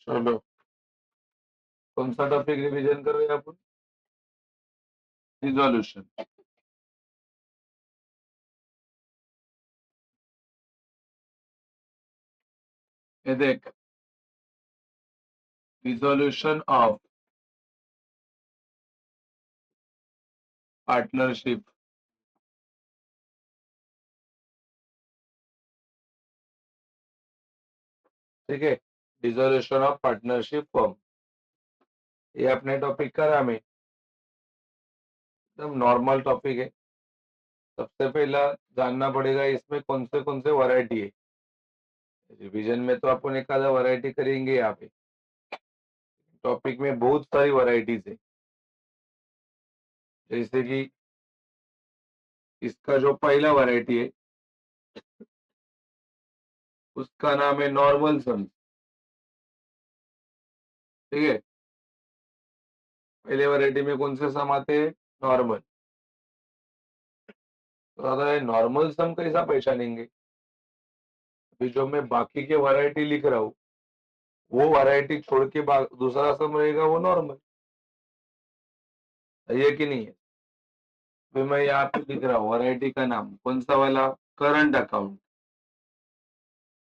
चलो, कौन सा टॉपिक रिवीजन कर रहे हैं अपन? रिजोल्यूशन। ये देख, रिजोल्यूशन ऑफ पार्टनरशिप। ठीक है, रिजोल्यूशन ऑफ पार्टनरशिप फॉर्म, ये अपने टॉपिक का नाम है। एकदम नॉर्मल टॉपिक है। सबसे पहला जानना पड़ेगा इसमें कौन से वैरायटी है। रिवीजन में तो अपन एक आधा वैरायटी करेंगे यहाँ पे। टॉपिक में बहुत सारी वैरायटीज है। जैसे कि इसका जो पहला वैरायटी है उसका नाम है नॉर्मल सम। ठीक है, पहले वैरायटी में कौन से सम आते हैं? नॉर्मल। तो दादा नॉर्मल सम कैसा पहचानेंगे? अभी जो मैं बाकी के वैरायटी लिख रहा हूँ वो वैरायटी छोड़ के दूसरा सम रहेगा वो नॉर्मल है, ये कि नहीं है? तो मैं यहाँ पे लिख रहा हूँ वैरायटी का नाम कौन सा वाला? Current account.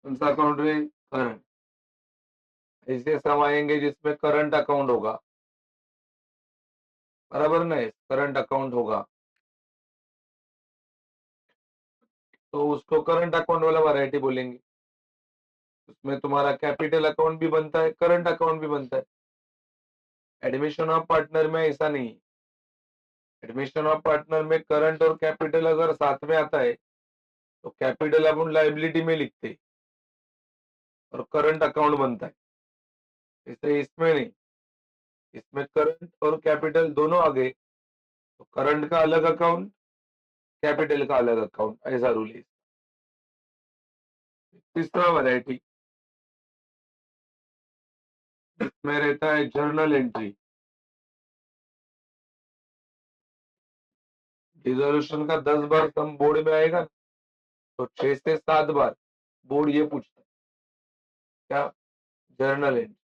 कौन सा अकाउंट है? करंट। ऐसे सम आएंगे जिसमें करंट अकाउंट होगा, बराबर नहीं? करंट अकाउंट होगा तो उसको करंट अकाउंट वाला वैरायटी बोलेंगे। उसमें तुम्हारा कैपिटल अकाउंट भी बनता है, करंट अकाउंट भी बनता है। एडमिशन ऑफ पार्टनर में ऐसा नहीं है। एडमिशन ऑफ पार्टनर में करंट और कैपिटल अगर साथ में आता है तो कैपिटल अपन लाइबिलिटी में लिखते हैं और करंट अकाउंट बनता है। इससे इसमें नहीं, इसमें करंट और कैपिटल दोनों आ गए तो करंट का अलग अकाउंट, कैपिटल का अलग अकाउंट, ऐसा रूल है। तीसरा वैरायटी इसमें रहता है जर्नल एंट्री। रिजोल्यूशन का 10 बार सम बोर्ड में आएगा तो 6 से 7 बार बोर्ड ये पूछता है क्या? Journal entry.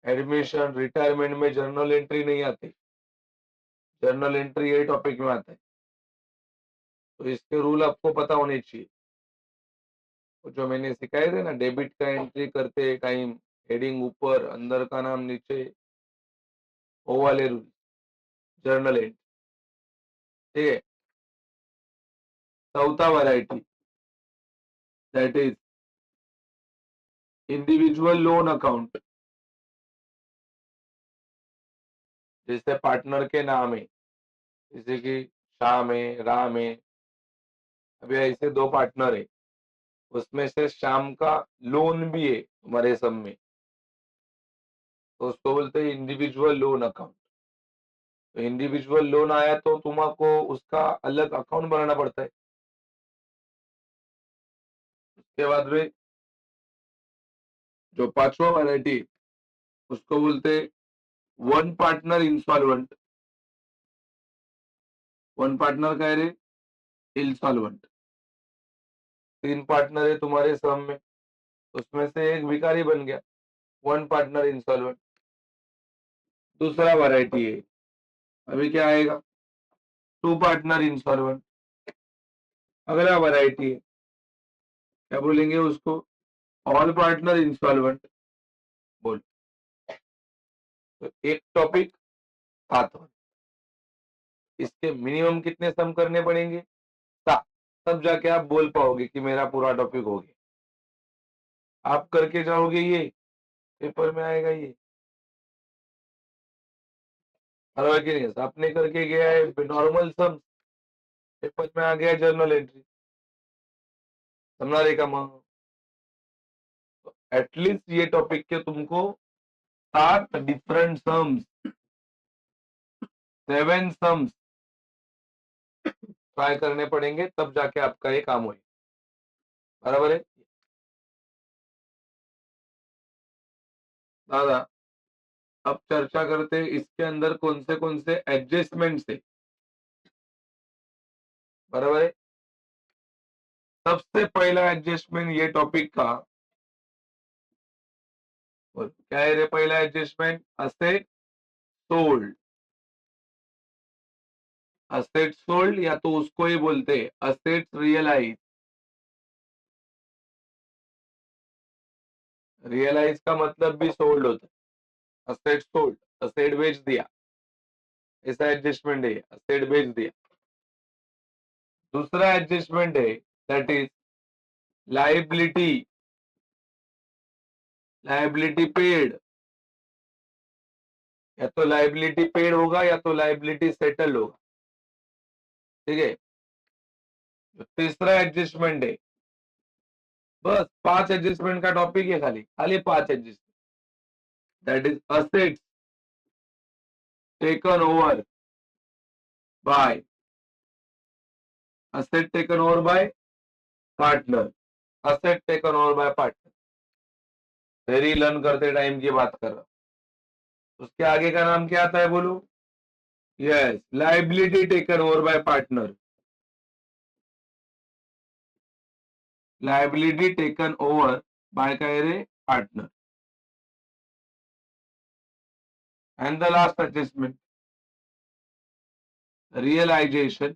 एडमिशन रिटायरमेंट में जर्नल एंट्री नहीं आती। जर्नल एंट्री ये टॉपिक में आता है, तो इसके रूल आपको पता होने चाहिए। तो जो मैंने सिखाए थे ना, डेबिट का एंट्री करते टाइम हेडिंग ऊपर, अंदर का नाम नीचे, वो वाले रूल, जर्नल एंट्री। ठीक है, चौथा variety that is individual loan account. जैसे पार्टनर के नाम है, जैसे कि श्याम है, राम है। अभी ऐसे दो पार्टनर है, उसमें से श्याम का लोन भी है तुम्हारे सब में, तो उसको बोलते हैं इंडिविजुअल लोन अकाउंट। तो इंडिविजुअल लोन आया तो तुमको उसका अलग अकाउंट बनाना पड़ता है। उसके बाद में जो पांचवा वैरायटी उसको बोलते one partner instalment. One partner का है रे? इंस्टॉलमेंट। तीन पार्टनर है तुम्हारे सम में, उसमें से एक भिखारी बन गया, वन पार्टनर इंस्टॉलमेंट। दूसरा वैरायटी है, अभी क्या आएगा? Two partner instalment. अगला वैरायटी है, क्या बोलेंगे उसको? All partner instalment. बोल। तो एक टॉपिक 7, इसके मिनिमम कितने सम करने पड़ेंगे? 7। तब जाके आप बोल पाओगे कि मेरा पूरा टॉपिक हो गया। आप करके जाओगे ये, पेपर में आएगा ये, और कि नहीं? आपने करके गया है नॉर्मल सम, पेपर में आ गया जर्नल एंट्री, समझा रे का? एटलीस्ट ये टॉपिक के तुमको 7 डिफरेंट सम्स, 7 सम्स ट्राई करने पड़ेंगे, तब जाके आपका ये काम होगा, बराबर है दादा? अब चर्चा करते हैं इसके अंदर कौन से एडजस्टमेंट्स है, बराबर है? सबसे पहला एडजस्टमेंट ये टॉपिक का और क्या है रे पहला adjustment? Asset sold. Asset sold या तो उसको ही बोलते हैं असेट रियलाइज। रियलाइज का मतलब भी सोल्ड होता है। असेट सोल्ड, असेट बेच दिया, ऐसा एडजस्टमेंट है, असेट बेच दिया। दूसरा एडजस्टमेंट है that is liability. Liability paid, या तो लाइबिलिटी पेड होगा या तो लाइबिलिटी सेटल होगा। ठीक है। तो तीसरा एडजस्टमेंट है, बस 5 एडजस्टमेंट का टॉपिक है, खाली खाली 5 adjustment. That is assets taken over bye, asset taken over by partner, asset taken over by partner. Very learn करते टाइम की बात कर रहा हूं। उसके आगे का नाम क्या आता है बोलो? Yes, liability taken over by partner. Liability taken over bye काय रे? Partner. And the last adjustment, realization,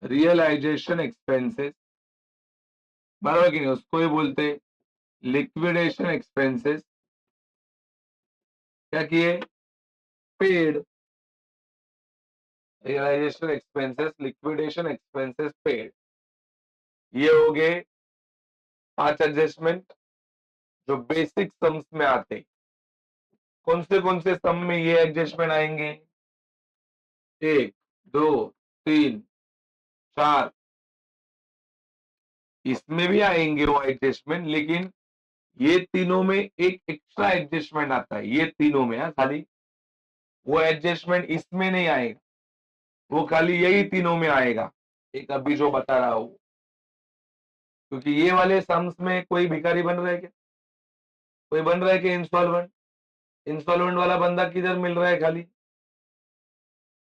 realization expenses, बराबर की नहीं? उसको ही बोलते लिक्विडेशन एक्सपेंसेस। क्या किए? Paid. Realisation expenses, liquidation expenses paid. ये हो गए 5 एडजस्टमेंट जो बेसिक सम्स में आते। कौन से सम में ये एडजस्टमेंट आएंगे? 1, 2, 3, 4, इसमें भी आएंगे वो एडजस्टमेंट, लेकिन ये तीनों में एक एक्स्ट्रा एडजस्टमेंट आता है, ये तीनों में है खाली। वो एडजस्टमेंट इसमें नहीं आएगा, वो खाली यही तीनों में आएगा, एक अभी जो बता रहा हूं। क्योंकि ये वाले सम्स में कोई भिखारी बन रहा है क्या? कोई बन रहा है कि इंस्टॉलमेंट? इंस्टॉलमेंट वाला बंदा किधर मिल रहा है? खाली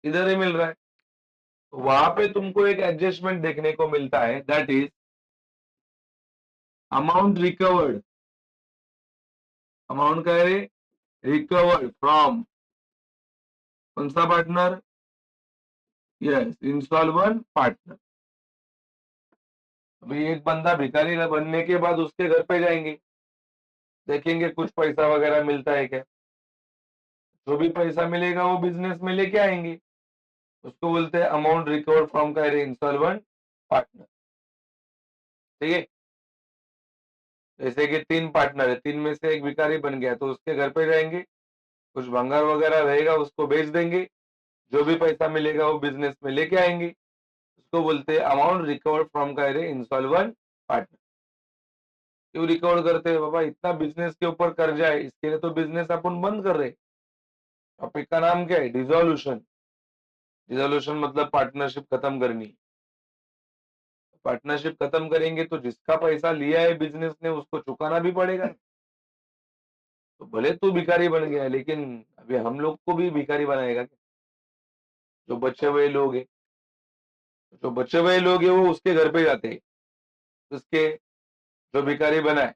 इधर ही मिल रहा है। तो वहां पे तुमको एक एडजस्टमेंट देखने को मिलता है, that is amount recovered. Amount का है रिकवर्ड फ्रॉम कौन सा पार्टनर? Yes, instalment partner. अभी एक बंदा भिखारी बनने के बाद उसके घर पे जाएंगे, देखेंगे कुछ पैसा वगैरह मिलता है क्या। जो भी पैसा मिलेगा वो बिजनेस में लेके आएंगे, उसको बोलते हैं अमाउंट रिकवर्ड फ्रॉम का इंस्टॉलमेंट पार्टनर। ठीक है। जैसे कि 3 पार्टनर है, 3 में से एक भिखारी बन गया तो उसके घर पे जाएंगे, कुछ भंगार वगैरह रहेगा उसको बेच देंगे, जो भी पैसा मिलेगा वो बिजनेस में लेके आएंगे, उसको बोलते हैं अमाउंट रिकवर्ड फ्रॉम का इंस्टॉलमेंट पार्टनर। क्यों रिकवर करते हैं बाबा? इतना बिजनेस के ऊपर कर्जा है, इसके लिए तो बिजनेस अपन बंद कर रहे। टॉपिक का नाम क्या है? डिसोल्यूशन। डिसोल्यूशन मतलब पार्टनरशिप खत्म करनी। पार्टनरशिप खत्म करेंगे तो जिसका पैसा लिया है बिजनेस ने उसको चुकाना भी पड़ेगा। तो भले तू भिखारी बन गया है, लेकिन अभी हम लोग को भी भिखारी बनाएगा क्या? जो बचे हुए लोग हैं, जो बचे हुए लोग हैं वो उसके घर पे जाते हैं, उसके जो भिखारी बना है,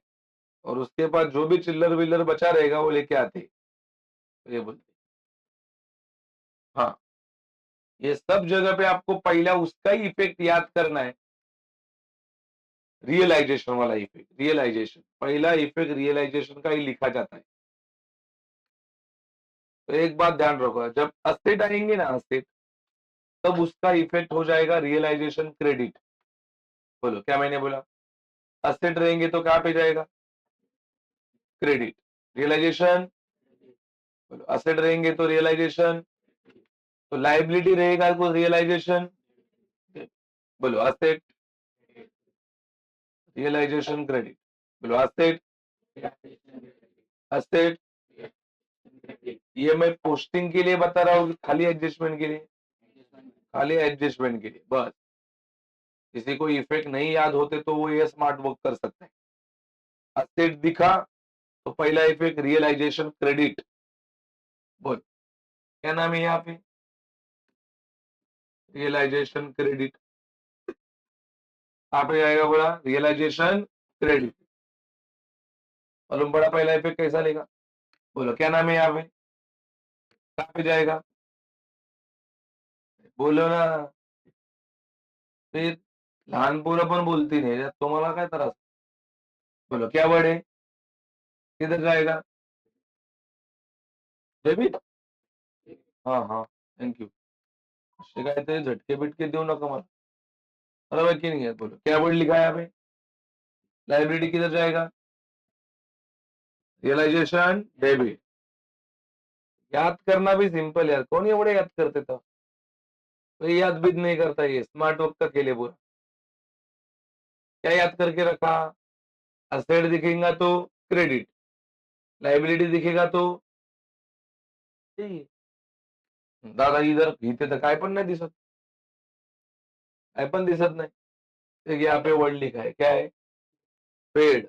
और उसके पास जो भी चिल्लर विल्लर बचा रहेगा वो लेके आते हैं। तो ये बोलते हैं। हाँ, ये सब जगह पे आपको पहला उसका ही इफेक्ट याद करना है, रियलाइजेशन वाला इफेक्ट। रियलाइजेशन, पहला इफेक्ट रियलाइजेशन का ही लिखा जाता है। तो एक बात ध्यान रखो, जब असेट आएंगे ना, असेट, तब उसका इफेक्ट हो जाएगा रियलाइजेशन क्रेडिट। बोलो क्या मैंने बोला? असेट रहेंगे तो कहां पे जाएगा? क्रेडिट। रियलाइजेशन, बोलो असेट रहेंगे तो रियलाइजेशन, तो लाइबिलिटी रहेगा तो रियलाइजेशन। बोलो असेट, रियलाइजेशन क्रेडिट। बोलो असेट, असेट। ये मैं पोस्टिंग के लिए बता रहा हूँ, खाली एडजस्टमेंट के लिए? खाली एडजस्टमेंट के लिए बस। किसी को इफेक्ट नहीं याद होते तो वो ये स्मार्ट वर्क कर सकते हैं। असेट दिखा तो पहला इफेक्ट रियलाइजेशन क्रेडिट। बोल क्या नाम है यहाँ पे? Realisation credit. कहाँ पे जाएगा? बोला रियलाइजेशन क्रेडिट। मालूम पड़ा पहला इफेक्ट कैसा लेगा? बोलो क्या नाम है यहाँ पे? कहाँ पे जाएगा? बोलो ना. फिर लहान पोरं पण बोलती नाही, यात तुम्हाला काय त्रास? बोलो क्या वर्ड है? किधर जाएगा? डेबिट. हाँ हाँ, थँक यू. असे काय ते झटके बिटके देऊ नका मला. बरोबर की नहीं है? बोलो क्या वर्ड लिखा है यहाँ पे? लाइबिलिटी किधर जाएगा? Realisation debit. याद करना भी सिंपल यार, कौन एवढे याद करते था? कोई याद भी नहीं करता, ये स्मार्ट वर्क का खेल है पूरा. क्या याद करके रखा? असेट दिखेगा तो क्रेडिट, लाइबिलिटी दिखेगा तो दादा इधर इथे तर काय पण नाही दिसत, काय पण दिसत नाही. एक यहाँ पे वर्ड लिखा है, क्या है? पेड.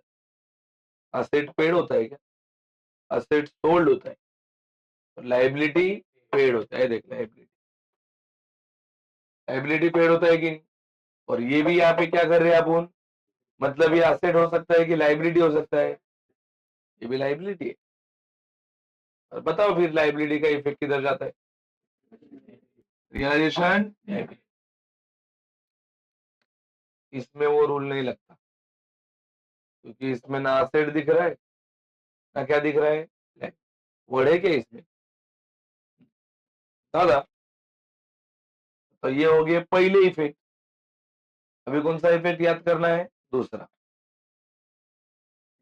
असेट पेड होता है क्या? असेट सोल्ड होता है. लाइबिलिटी पेड होता है. देख, लाइबिलिटी लाइबिलिटी पेड होता है कि नहीं? और ये भी यहाँ पे क्या कर रहे हैं अपन? मतलब ये असेट हो सकता है कि लाइबिलिटी हो सकता है? ये भी लाइबिलिटी है. और बताओ फिर लाइबिलिटी का इफेक्ट किधर जाता है? रियलाइजेशन. इसमें वो रूल नहीं लगता, क्योंकि इसमें ना असेट दिख रहा है ना क्या दिख रहा है. वर्ड है क्या इसमें? दादा, तो ये हो गए पहले इफेक्ट. अभी कौन सा इफेक्ट याद करना है? दूसरा.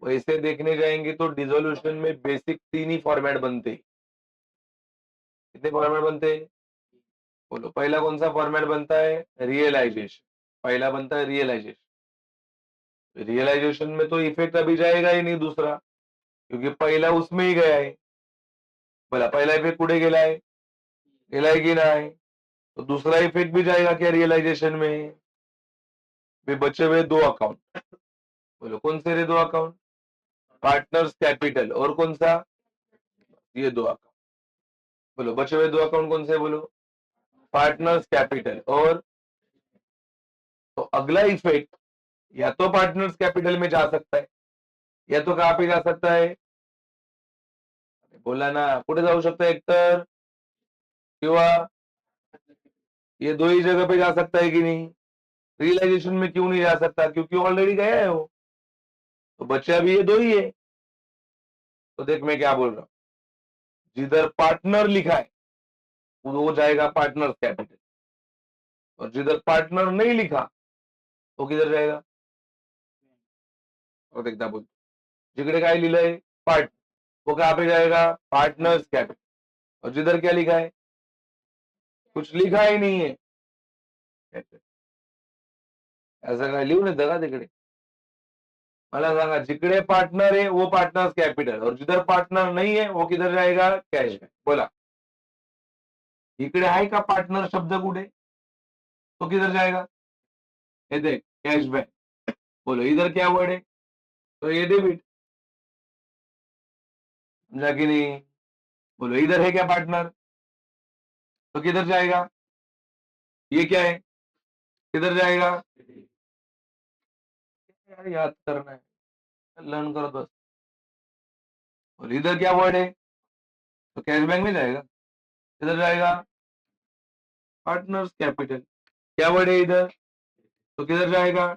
वैसे देखने जाएंगे तो डिसोल्यूशन में बेसिक 3 ही फॉर्मेट बनते हैं. कितने फॉर्मेट बनते हैं? बोलो पहला कौन सा फॉर्मेट बनता है? रियलाइजेशन. पहला बनता है रियलाइजेशन. रियलाइजेशन में तो इफेक्ट अभी जाएगा ही नहीं दूसरा, क्योंकि पहला उसमें ही गया है. बोला पहला इफेक्ट कुठे गेला है? गेला है की नाही? तो दूसरा इफेक्ट भी जाएगा क्या रियलाइजेशन में? भी बचे हुए 2 अकाउंट. बोलो कौन से रे 2 अकाउंट? पार्टनर्स कैपिटल और कौन सा? ये 2 अकाउंट. बोलो बचे हुए 2 अकाउंट कौन से? बोलो पार्टनर्स कैपिटल और. तो अगला इफेक्ट या तो पार्टनर्स कैपिटल में जा सकता है, या तो कहां पे जा सकता है? बोला ना, कुठे जाऊ शकता है? एकतर किंवा ये 2 ही जगह पे जा सकता है कि नहीं? रियलाइजेशन में क्यों नहीं जा सकता? क्योंकि ऑलरेडी गया है वो. तो बच्चे अभी ये 2 ही है. तो देख मैं क्या बोल रहा हूं. जिधर पार्टनर लिखा है वो जाएगा पार्टनर कैपिटल, और जिधर पार्टनर नहीं लिखा वो किधर जाएगा? और देखता बोल, जिकडे काय लिहिलंय पार्ट, वो कहां पे जाएगा? Partners capital. और जिधर क्या लिखा है? कुछ लिखा ही नहीं है. ऐसा काय लिहून येतं का तिकडे? मला सांगा, जिकडे पार्टनर है वो पार्टनर्स कैपिटल, और जिधर पार्टनर नहीं है वो किधर जाएगा? कैश. बोला इकडे आहे का पार्टनर शब्द कुठे? तो किधर जाएगा? ये देख कैश बैंक. बोलो इधर क्या वर्ड है? तो ये डेबिट. समझा कि नहीं? बोलो इधर है क्या पार्टनर? तो किधर जाएगा? ये क्या है? किधर जाएगा? यार याद करना है, लर्न करो बस. और इधर क्या वर्ड है? तो कैश बैंक में जाएगा. किधर जाएगा? Partners capital. क्या वर्ड है इधर? तो किधर जाएगा?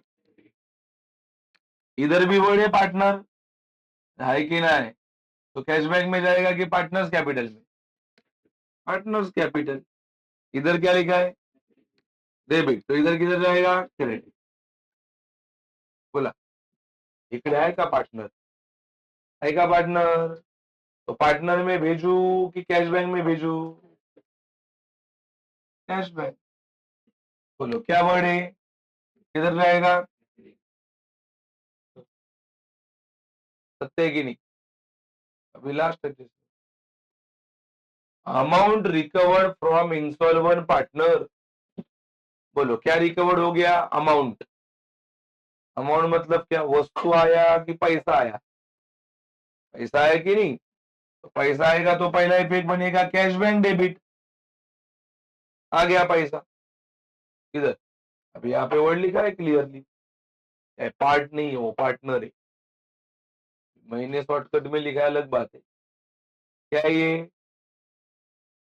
इधर भी वर्ड है पार्टनर, है कि ना है? तो कैश बैंक में जाएगा कि पार्टनर्स कैपिटल में? Partners capital. इधर क्या लिखा है? डेबिट. तो इधर किधर जाएगा? क्रेडिट. बोला इकडे आहे का पार्टनर? है का पार्टनर? तो पार्टनर में भेजू कि कैश बैंक में भेजू? Cash bank. बोलो क्या वर्ड है? किधर जाएगा? सत्य है कि नहीं? अभी लास्ट है. Amount recovered from insolvent partner. बोलो क्या रिकवर्ड हो गया? अमाउंट. अमाउंट मतलब क्या? वस्तु आया कि पैसा आया? पैसा आया कि नहीं? तो पैसा आएगा तो पहला इफेक्ट बनेगा कैश बैंक डेबिट. आ गया पैसा. किधर? अभी यहाँ पे वर्ड लिखा है क्लियरली. पार्ट नहीं है, वो पार्टनर है. मैंने शॉर्टकट में लिखा है अलग बात है। क्या है ये?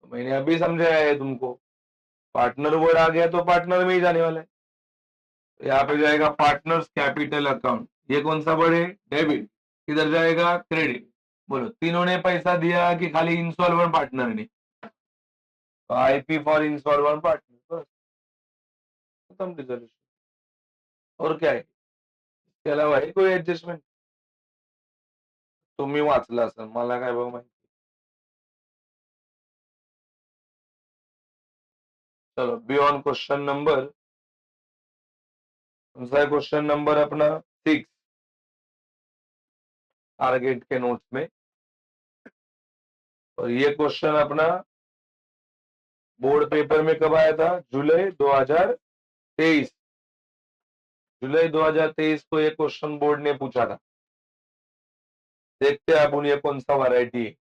मैंने अभी समझाया है तुमको। पार्टनर वर्ड आ गया तो पार्टनर में ही जाने वाला है। यहाँ पे जाएगा पार्टनर्स कैपिटल अकाउंट। ये कौन सा वर्ड है? डेबिट। किधर जाएगा? क्रेडिट। बोलो, तीनों ने पैसा दिया कि खाली इंस्टॉलमेंट पार्टनर ने? आईपी फॉर इंस्टॉलमेंट पार्टनर, बस खत्म रिजोल्यूशन। और क्या है इसके अलावा? है कोई एडजस्टमेंट? तुम्ही वाचला असेल, मला काय बाबा माहिती. चलो बियॉन्ड क्वेश्चन नंबर, दूसरा क्वेश्चन नंबर अपना 6 टारगेट के नोट्स में। और ये क्वेश्चन अपना बोर्ड पेपर में कब आया था? जुलाई 2023। जुलाई 2023 को ये क्वेश्चन बोर्ड ने पूछा था। देखते हैं अपन ये कौन सा वैरायटी है।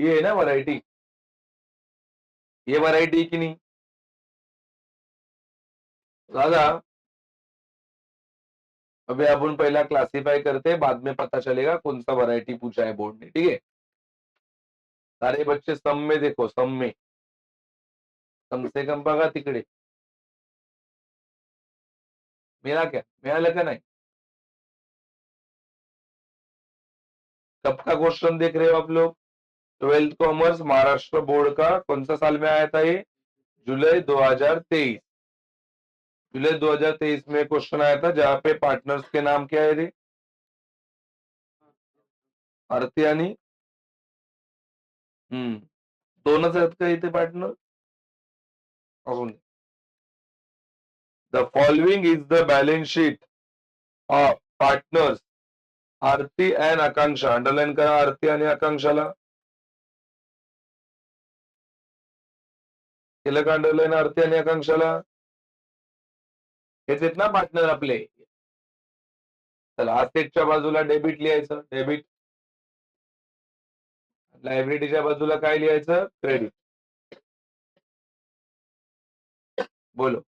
ये है ना वैरायटी? ये वैरायटी की नहीं दादा? अभी अपन पहला क्लासिफाई करते हैं, बाद में पता चलेगा कौन सा वैरायटी पूछा है बोर्ड ने, ठीक है? सारे बच्चे सम में देखो, सम में कम से कम बघा तिकडे. मेरा क्या मिळालं का नहीं? कब का क्वेश्चन देख रहे हो आप लोग? 12th कॉमर्स महाराष्ट्र बोर्ड का कौन सा साल में आया था ये? जुलाई 2023। जुलाई 2023 में क्वेश्चन आया था, जहां पे पार्टनर्स के नाम क्या है रे? आरती आणि दोनच आहेत का इथे पार्टनर? अजून the following is the balance sheet of partners Aarti and Akanksha. Underline करा आरती आणि आकांक्षाला. केलं का अंडरलाईन आरती आणि आकांक्षाला? हेच आहेत ना पार्टनर आपले? चला असेटच्या बाजूला डेबिट लिहायचं, डेबिट. लायबिलिटीच्या बाजूला काय लिहायचं? क्रेडिट. बोलो,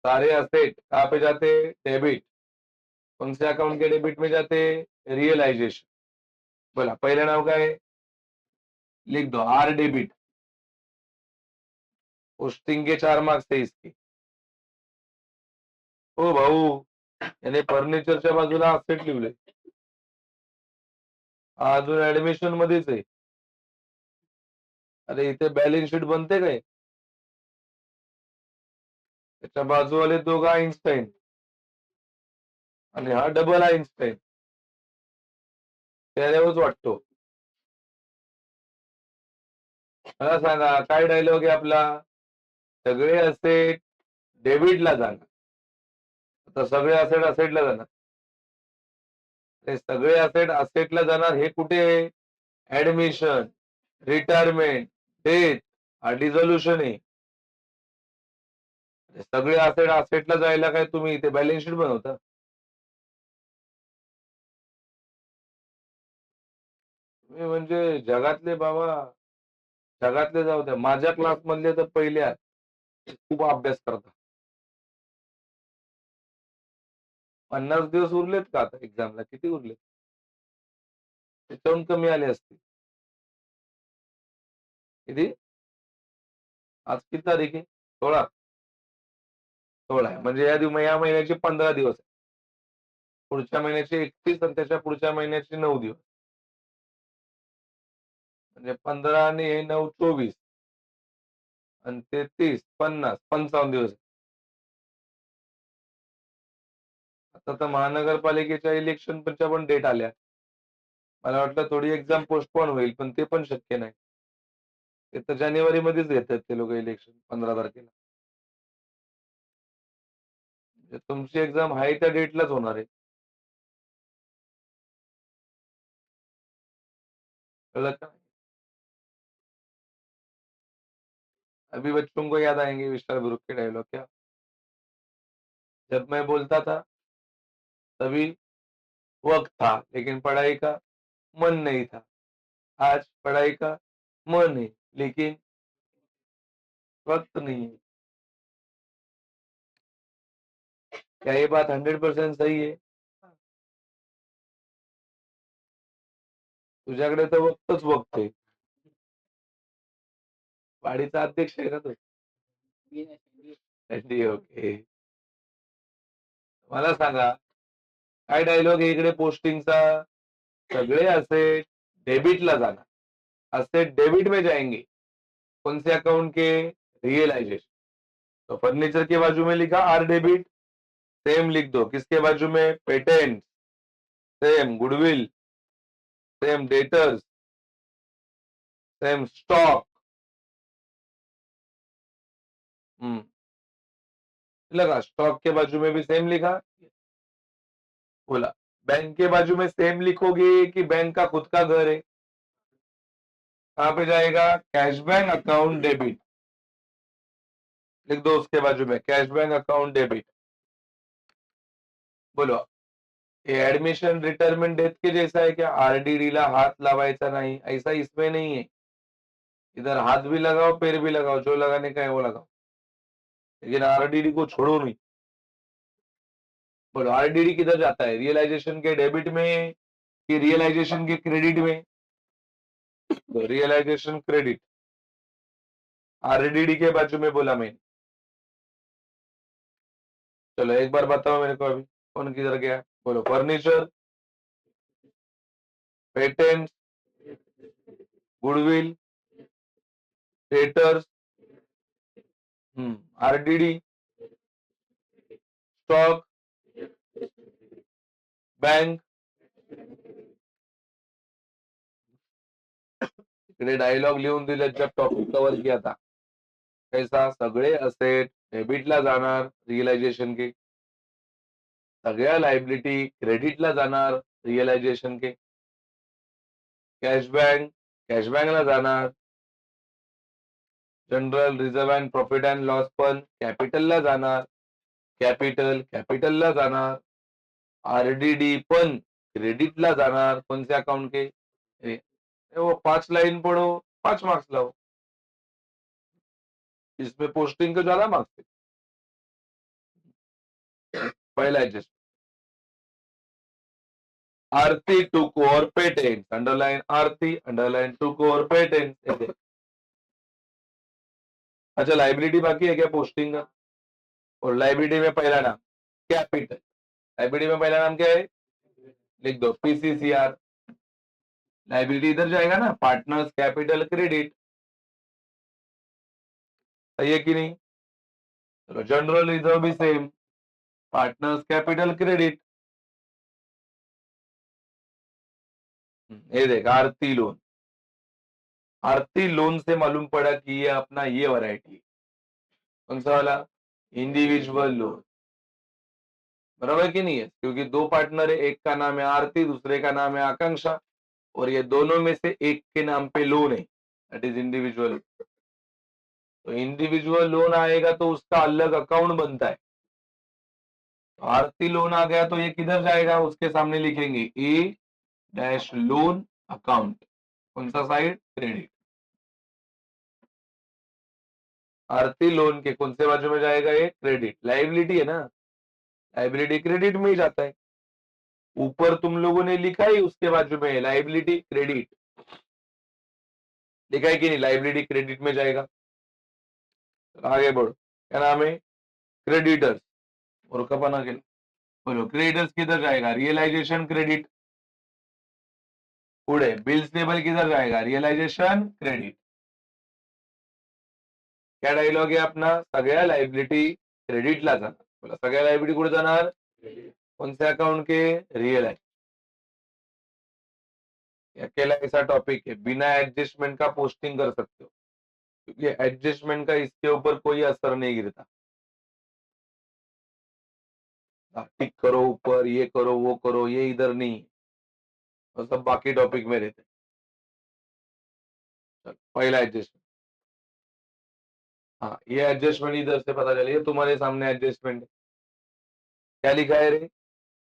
सारे असेट कहाँ पे जाते? डेबिट. कौन से अकाउंट के डेबिट में जाते? रियलाइजेशन. बोला पहले नाव काय है? लिख दो आर डेबिट. पोस्टिंग के 4 मार्क्स है इसके. ओ भाऊ, याने फर्निचरच्या बाजूला असेट लिहिले. अजून ऍडमिशन मध्येच आहे. अरे इथे बॅलन्स शीट बनते काय? त्याच्या बाजूवाले दोघं आईन्स्टाईन आणि हा डबल आईन्स्टाईन. त्याच्यावरच वाटतो. मला सांगा काय डायलॉग आहे आपला? सगळे असेट डेबिटला जाणार. आता सगळे असेट असेटला जाणार. ते सगळे असेट असेटला जाणार हे कुठे? ऍडमिशन, रिटायरमेंट, डेथ, डिझोल्युशन आहे. सगळे असेट असेटला जायला काय तुम्ही इथे बॅलन्स शीट बनवता? तुम्ही म्हणजे जगातले बाबा, जगातले जाऊ द्या, माझ्या क्लास मधले तर पहिले आहेत. खूप अभ्यास करतात. 50 दिवस उरलेत का आता एक्झामला? किती उरलेत? त्याच्याहून कमी आले असतील. किती? आज किती तारीख आहे? 16. 16 आहे म्हणजे या महिन्याचे 15 दिवस आहे. पुढच्या महिन्याचे 31 आणि त्याच्या पुढच्या महिन्याचे 9 दिवस. म्हणजे 15 आणि हे 9 24 आणि ते 30 50 55 दिवस. आता तर महानगरपालिकेच्या इलेक्शनच्या पण डेट आल्या. मला वाटलं थोडी एक्झाम पोस्टपोन होईल, पण ते पण शक्य नाही. ते तर जानेवारी मध्येच घेतात ते लोक इलेक्शन 15 तारखेला. म्हणजे तुमची एक्झाम आहे त्या डेटलाच होणार आहे. कळलं का? अभी बच्चों को याद आएंगे विशाल ग्रुप के डायलॉग. क्या जब मैं बोलता था तभी वक्त था, लेकिन पढ़ाई का मन नहीं था. आज पढ़ाई का मन है, लेकिन वक्त नहीं है. क्या ये बात 100% सही है? तुझ्याकडे तर बघतोच बघतोय. वाडीचा अध्यक्ष आहे का तू? ओके. मला सांगा, काय डायलॉग आहे इकडे पोस्टिंगचा? सगळे असेट डेबिटला जाणार. असेट डेबिट में जाएंगे. कौन से अकाउंट के? रियलाइजेशन. तो फर्नीचर के बाजू में लिखा आर डेबिट, सेम लिख दो. किसके बाजू में? Patent, same. Goodwill, same. Debtors, same. Stock. लगा स्टॉक के बाजू में भी सेम लिखा. बोला बैंक के बाजू में सेम लिखोगे कि बैंक का खुद का घर है? कहां पे जाएगा? कैश बैंक अकाउंट डेबिट लिख दो. उसके बाजू में कैश बैंक अकाउंट डेबिट. बोलो, ये ऍडमिशन रिटायरमेंट डेथ के जैसा है क्या? आरडीडी ला हाथ लावायचा नहीं, ऐसा इसमें नहीं है. इधर हाथ भी लगाओ, पैर भी लगाओ, जो लगाने का है वो लगाओ, लेकिन आरडीडी को छोड़ो नहीं. बोलो, आरडीडी किधर जाता है? रियलाइजेशन के डेबिट में कि रियलाइजेशन के क्रेडिट में? तो रियलाइजेशन क्रेडिट. आरडीडी के बाजू में बोला मैंने. चलो एक बार बताओ मेरे को अभी कौन किधर गया. बोलो, furniture, patent, goodwill, debtors, RDD, stock, bank. इकडे डायलॉग लिहून दिले जब टॉपिक कव्हर किया था. कैसा? सगळे असेट डेबिटला जाणार रियलायझेशन के, सगळ्या लायबिलिटी क्रेडिटला जाणार रियलायझेशन के. कॅश बँकला जाणार. General reserve and profit and loss पण कॅपिटलला जाणार. कॅपिटलला जाणार. आरडीडी पण क्रेडिटला जाणार. कौन से अकाउंट के? वो 5 लाइन पढ़ो, 5 मार्क्स लाओ. इसमें पोस्टिंग के ज्यादा मार्क्स है. पहला एडजस्ट. आरती टुक ओवर पेटेंट. अंडरलाइन आरती, अंडरलाइन टुक ओवर पेटेंट. अच्छा, लाइबिलिटी बाकी है क्या पोस्टिंग का? और लाइबिलिटी में पहला नाम कैपिटल. लाइबिलिटी में पहला नाम क्या है? लिख दो पीसीसीआर. लाइबिलिटी इधर जाएगा ना, पार्टनर्स कैपिटल क्रेडिट. सही है कि नहीं? चलो, जनरल रिजर्व भी सेम, पार्टनर्स कैपिटल क्रेडिट. ये देख, आरती लोन. आरती लोन से मालूम पड़ा कि ये अपना ये वैरायटी. कौन सा वाला? Individual loan. बराबर कि नहीं है? क्योंकि दो पार्टनर है, एक का नाम है आरती, दूसरे का नाम है आकांक्षा, और ये दोनों में से एक के नाम पे लोन है, दैट इज इंडिविजुअल. तो इंडिविजुअल लोन आएगा तो उसका अलग अकाउंट बनता है. तो आरती लोन आ गया तो ये किधर जाएगा? उसके सामने लिखेंगे ए डैश लोन अकाउंट. कौन सा साइड? क्रेडिट. आरती लोन के कौन से बाजू में जाएगा? ये क्रेडिट. लाइबिलिटी है ना, लाइबिलिटी क्रेडिट में ही जाता है. ऊपर तुम लोगों ने लिखा ही उसके बाजू में लाइबिलिटी क्रेडिट. लिखा है कि नहीं? लाइबिलिटी क्रेडिट में जाएगा. आगे बढ़ो. क्या नाम है? क्रेडिटर्स. और कपना के बोलो, क्रेडिटर्स किधर जाएगा? Realisation credit. पुढे बिल्स टेबल किधर जाएगा? Realisation credit. क्या डायलॉग आहे अपना? सगळ्या लायबिलिटी क्रेडिटला जाणार. बोला, सगळ्या लायबिलिटी कुठे जाणार? कौन से अकाउंट के? रियलाइज. अकेला ऐसा टॉपिक है, बिना एडजस्टमेंट का पोस्टिंग कर सकते हो, क्योंकि एडजस्टमेंट का इसके ऊपर कोई असर नहीं गिरता. टिक करो ऊपर, ये करो वो करो, ये इधर नहीं. और सब बाकी टॉपिक में रहते. पहला एडजस्टमेंट. हाँ, ये एडजस्टमेंट इधर से पता चलिए, तुम्हारे सामने एडजस्टमेंट. क्या लिखा है रे?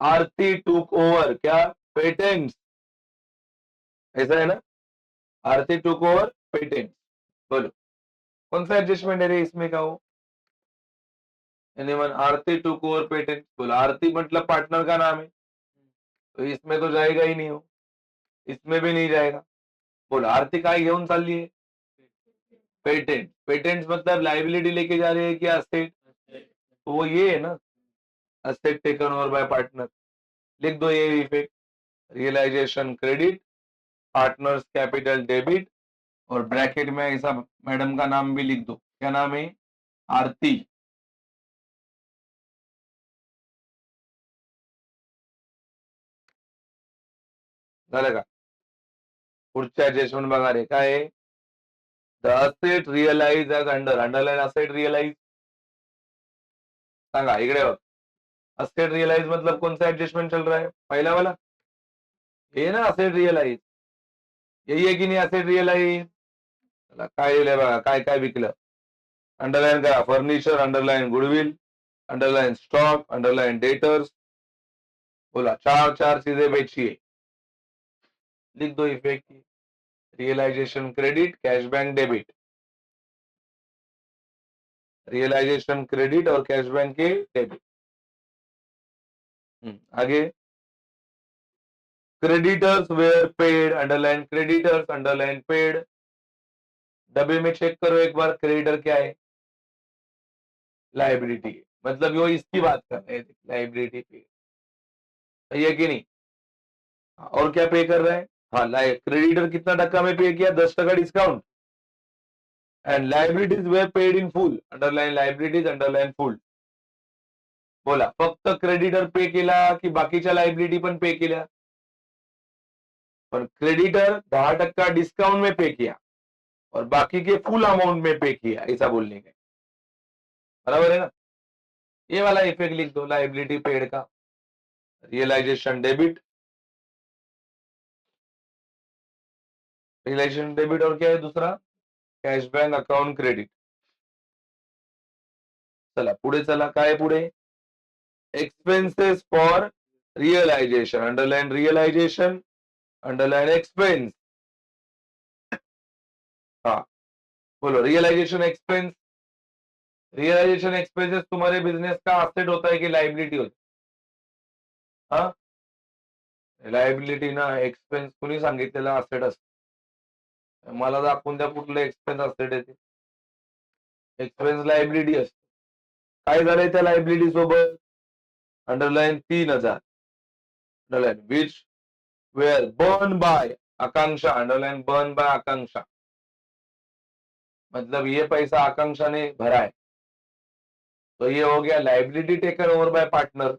आरती टुक ओवर क्या? पेटेंट्स. ऐसा है ना? आरती टुक ओवर पेटेंट्स. बोलो, कौन सा एडजस्टमेंट है रे इसमें का? हो एनीवन? आरती टुक ओवर पेटेंट्स. बोलो, आरती मतलब पार्टनर का नाम है, तो इसमें तो जाएगा ही नहीं हो. इसमें भी नहीं जाएगा. बोल आरती काय घेऊन चालली आहे? पेटेंट. पेटेंट मतलब लाइबिलिटी लेके जा रही है क्या असेट? तो वो ये है ना, asset taken over by partner. लिख दो ये effect. Realisation credit, partners capital debit, और ब्रैकेट में ऐसा मैडम का नाम भी लिख दो. क्या नाम है? आरती. झालं का? पुढच्या ऍडजस्टमेंट बघा रे. काय आहे? The asset realize as underline asset realize. सांगा इकडे बघ. असेट रियलाइज मतलब कौन सा एडजस्टमेंट चल रहा है? पहला वाला. ये ना असेट रियलाइज. यही है की नाही असेट रियलाइज? काय लिहिलंय बघा, काय काय विकलं. अंडरलाइन करा. Furniture, underline goodwill, underline stock, underline debtors. बोला चार चार चीजें बेचिए. लिख दो इफेक्ट की. Realisation credit, cash bank debit. Realisation credit और कैश बैंक के डेबिट. आगे. Creditors were paid, underline creditors, underline paid. डब्बे में चेक करो एक बार, क्रेडिटर क्या है? लाइबिलिटी. मतलब वो इसकी बात कर रहे हैं, लाइबिलिटी पे. सही है कि नहीं? और क्या पे कर रहे हैं? हाँ, क्रेडिटर कितना टक्का में पे किया? 10% discount. And liabilities were paid in full, underline liabilities, underline full. बोला फक्त क्रेडिटर पे केला की बाकीच्या लायबिलिटी पण पे केल्या? पर क्रेडिटर 10% डिस्काउंट में पे किया और बाकी के फुल अमाउंट में पे किया, ऐसा बोलने का. बराबर है ना? ये वाला इफेक्ट लिख दो लाइबिलिटी पेड का. Realisation debit. रियलाइजेशन डेबिट और क्या है दूसरा? Cash bank account credit. चला पुढे चला. काय पुढे? Expenses for realisation, underline realisation, underline expense. हाँ बोलो रियलाइजेशन एक्सपेंस. रियलाइजेशन एक्सपेंसेस तुम्हारे बिजनेस का असेट होता है कि लाइबिलिटी होती है? हाँ, लायबिलिटी ना एक्सपेन्स कुणी सांगितलेला असेट असतो? मला दाखवून द्या कुठलं एक्सपेन्स असेट आहे ते. एक्सपेन्स लायबिलिटी असते. काय झालंय त्या लायबिलिटी सोबत? अंडरलाइन 3,000. अंडरलाइन विच वेअर बर्न बाय आकांक्षा, अंडरलाइन बर्न बाय आकांक्षा. मतलब ये पैसा आकांक्षा ने भरा है. तो ये हो गया liability taken over by partner.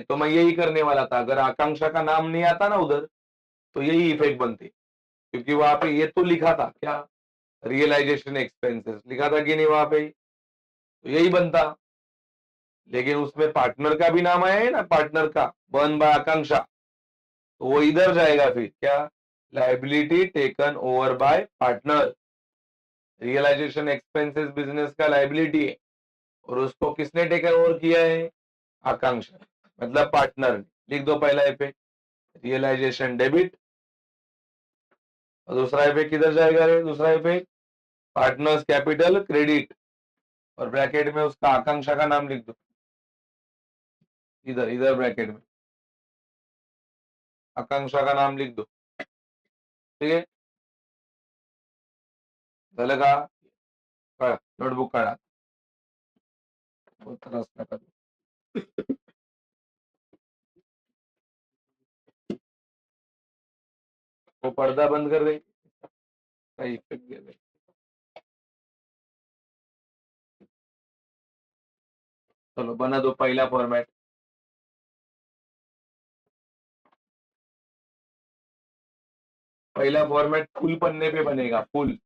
तो मैं यही करने वाला था. अगर आकांक्षा का नाम नहीं आता ना उधर, तो यही इफेक्ट बनते. क्योंकि वहां पे ये तो लिखा था क्या? रियलाइजेशन एक्सपेंसेस लिखा था कि नहीं वहां पे? तो यही बनता. लेकिन उसमें पार्टनर का भी नाम आया है ना, पार्टनर का बर्न बाय आकांक्षा. तो वो इधर जाएगा फिर क्या? Liability taken over by partner. Realisation expenses business का लाइबिलिटी है और उसको किसने टेकन ओवर किया है? आकांक्षा, मतलब पार्टनर. लिख दो पहला इफेक्ट. Realisation debit. और दूसरा इफेक्ट किधर जाएगा रे? दूसरा इफेक्ट पार्टनर्स कैपिटल क्रेडिट और ब्रैकेट में उसका आकांक्षा का नाम लिख दो. इधर इधर ब्रैकेट में आकांक्षा का नाम लिख दो. ठीक है? झालं का? कळा. नोटबुक काढा. त्रास नका देऊ. वो पर्दा बंद कर दे. काही इफेक्ट गेले. चलो बना दो पहला फॉर्मेट. पहला फॉर्मेट फुल पन्ने पे बनेगा. फुल.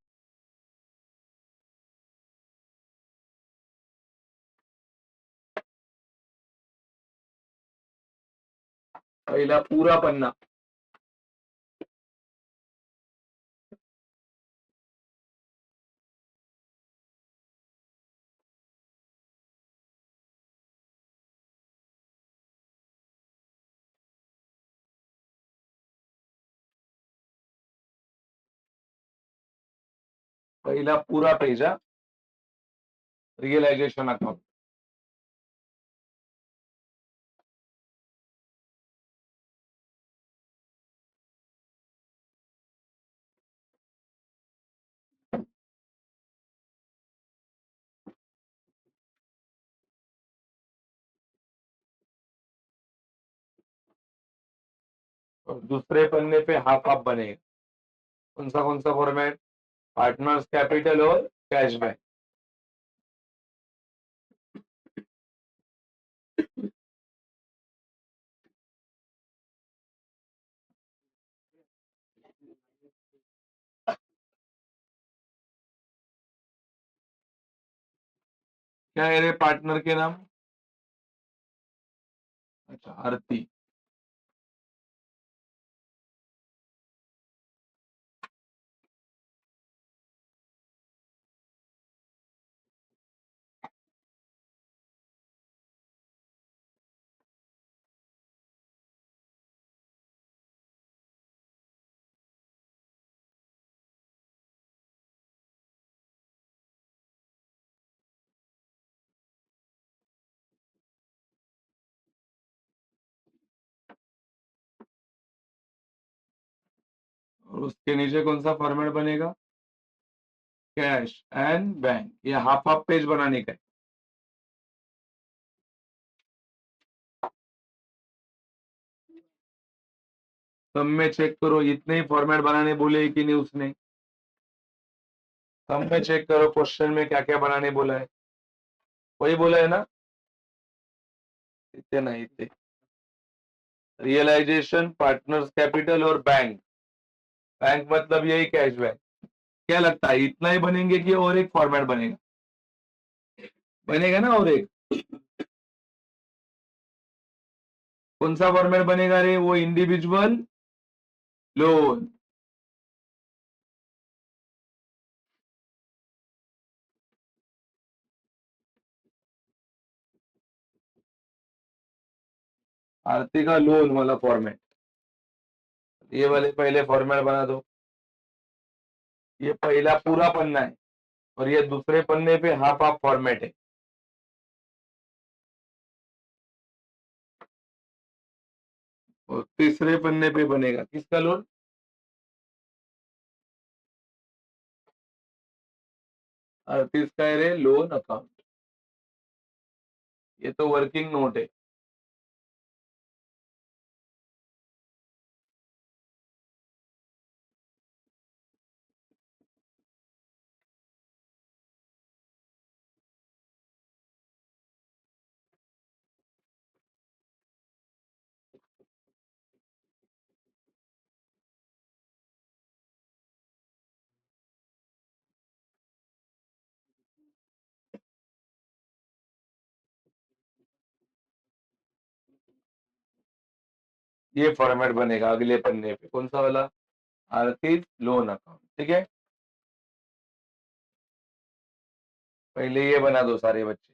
पहला पूरा पन्ना. पहला पूरा पेज हा. Realisation account. और दूसरे पन्ने पे हाफ हाफ बनेगा। कौन सा फॉर्मेट? पार्टनर्स कैपिटल और कैश बैक। क्या है रे पार्टनर के नाम? अच्छा, आरती। और उसके नीचे कौन सा फॉर्मेट बनेगा? Cash and bank. ये हाफ हाफ पेज बनाने का है। सब में चेक करो, इतने ही फॉर्मेट बनाने बोले कि नहीं उसने? सब में चेक करो क्वेश्चन में क्या क्या बनाने बोला है। वही बोला है ना? इतने नहीं, इतने। रियलाइजेशन, पार्टनर्स कैपिटल और बैंक। बैंक मतलब यही कैश बैंक। क्या लगता है इतना ही बनेंगे कि और एक फॉर्मेट बनेगा? बनेगा ना और एक? कौन सा फॉर्मेट बनेगा रे? वो इंडिविजुअल लोन। आरती का लोन वाला फॉर्मेट। ये वाले पहले फॉर्मेट बना दो। ये पहला पूरा पन्ना है और ये दूसरे पन्ने पे हाफ हाफ फॉर्मेट है। और तीसरे पन्ने पे बनेगा किसका लोन? आरती का है रे लोन अकाउंट। ये तो वर्किंग नोट है। ये फॉर्मेट बनेगा अगले पन्ने पे। कौन सा वाला? आरती लोन अकाउंट। ठीक है, पहले ये बना दो सारे बच्चे।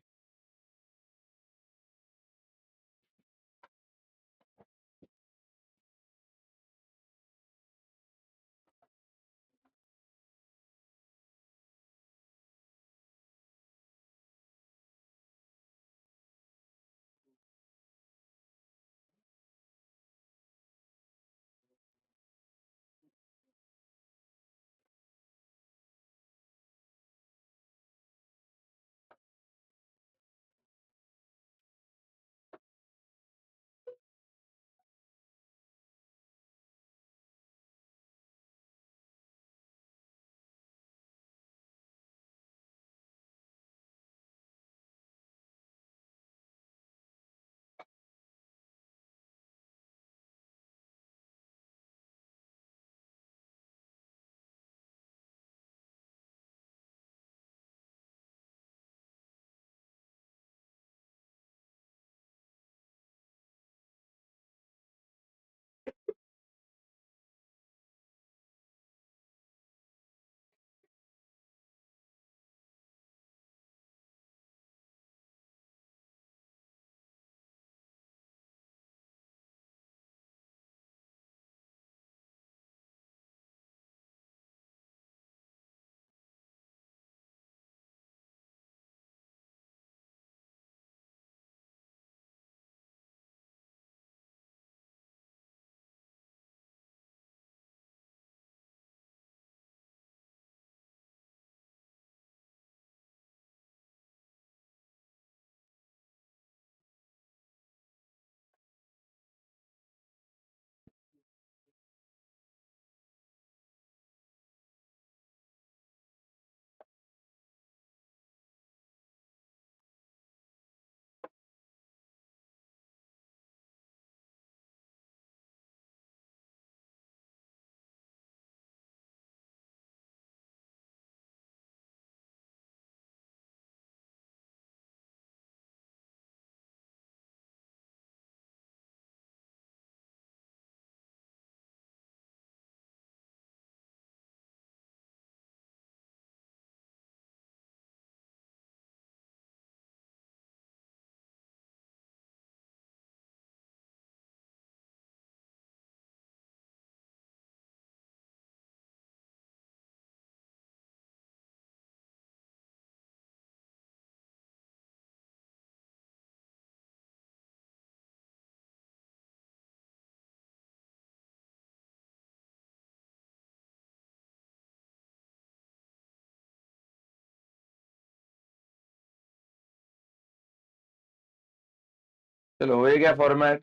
चलो हो गया फॉर्मेट।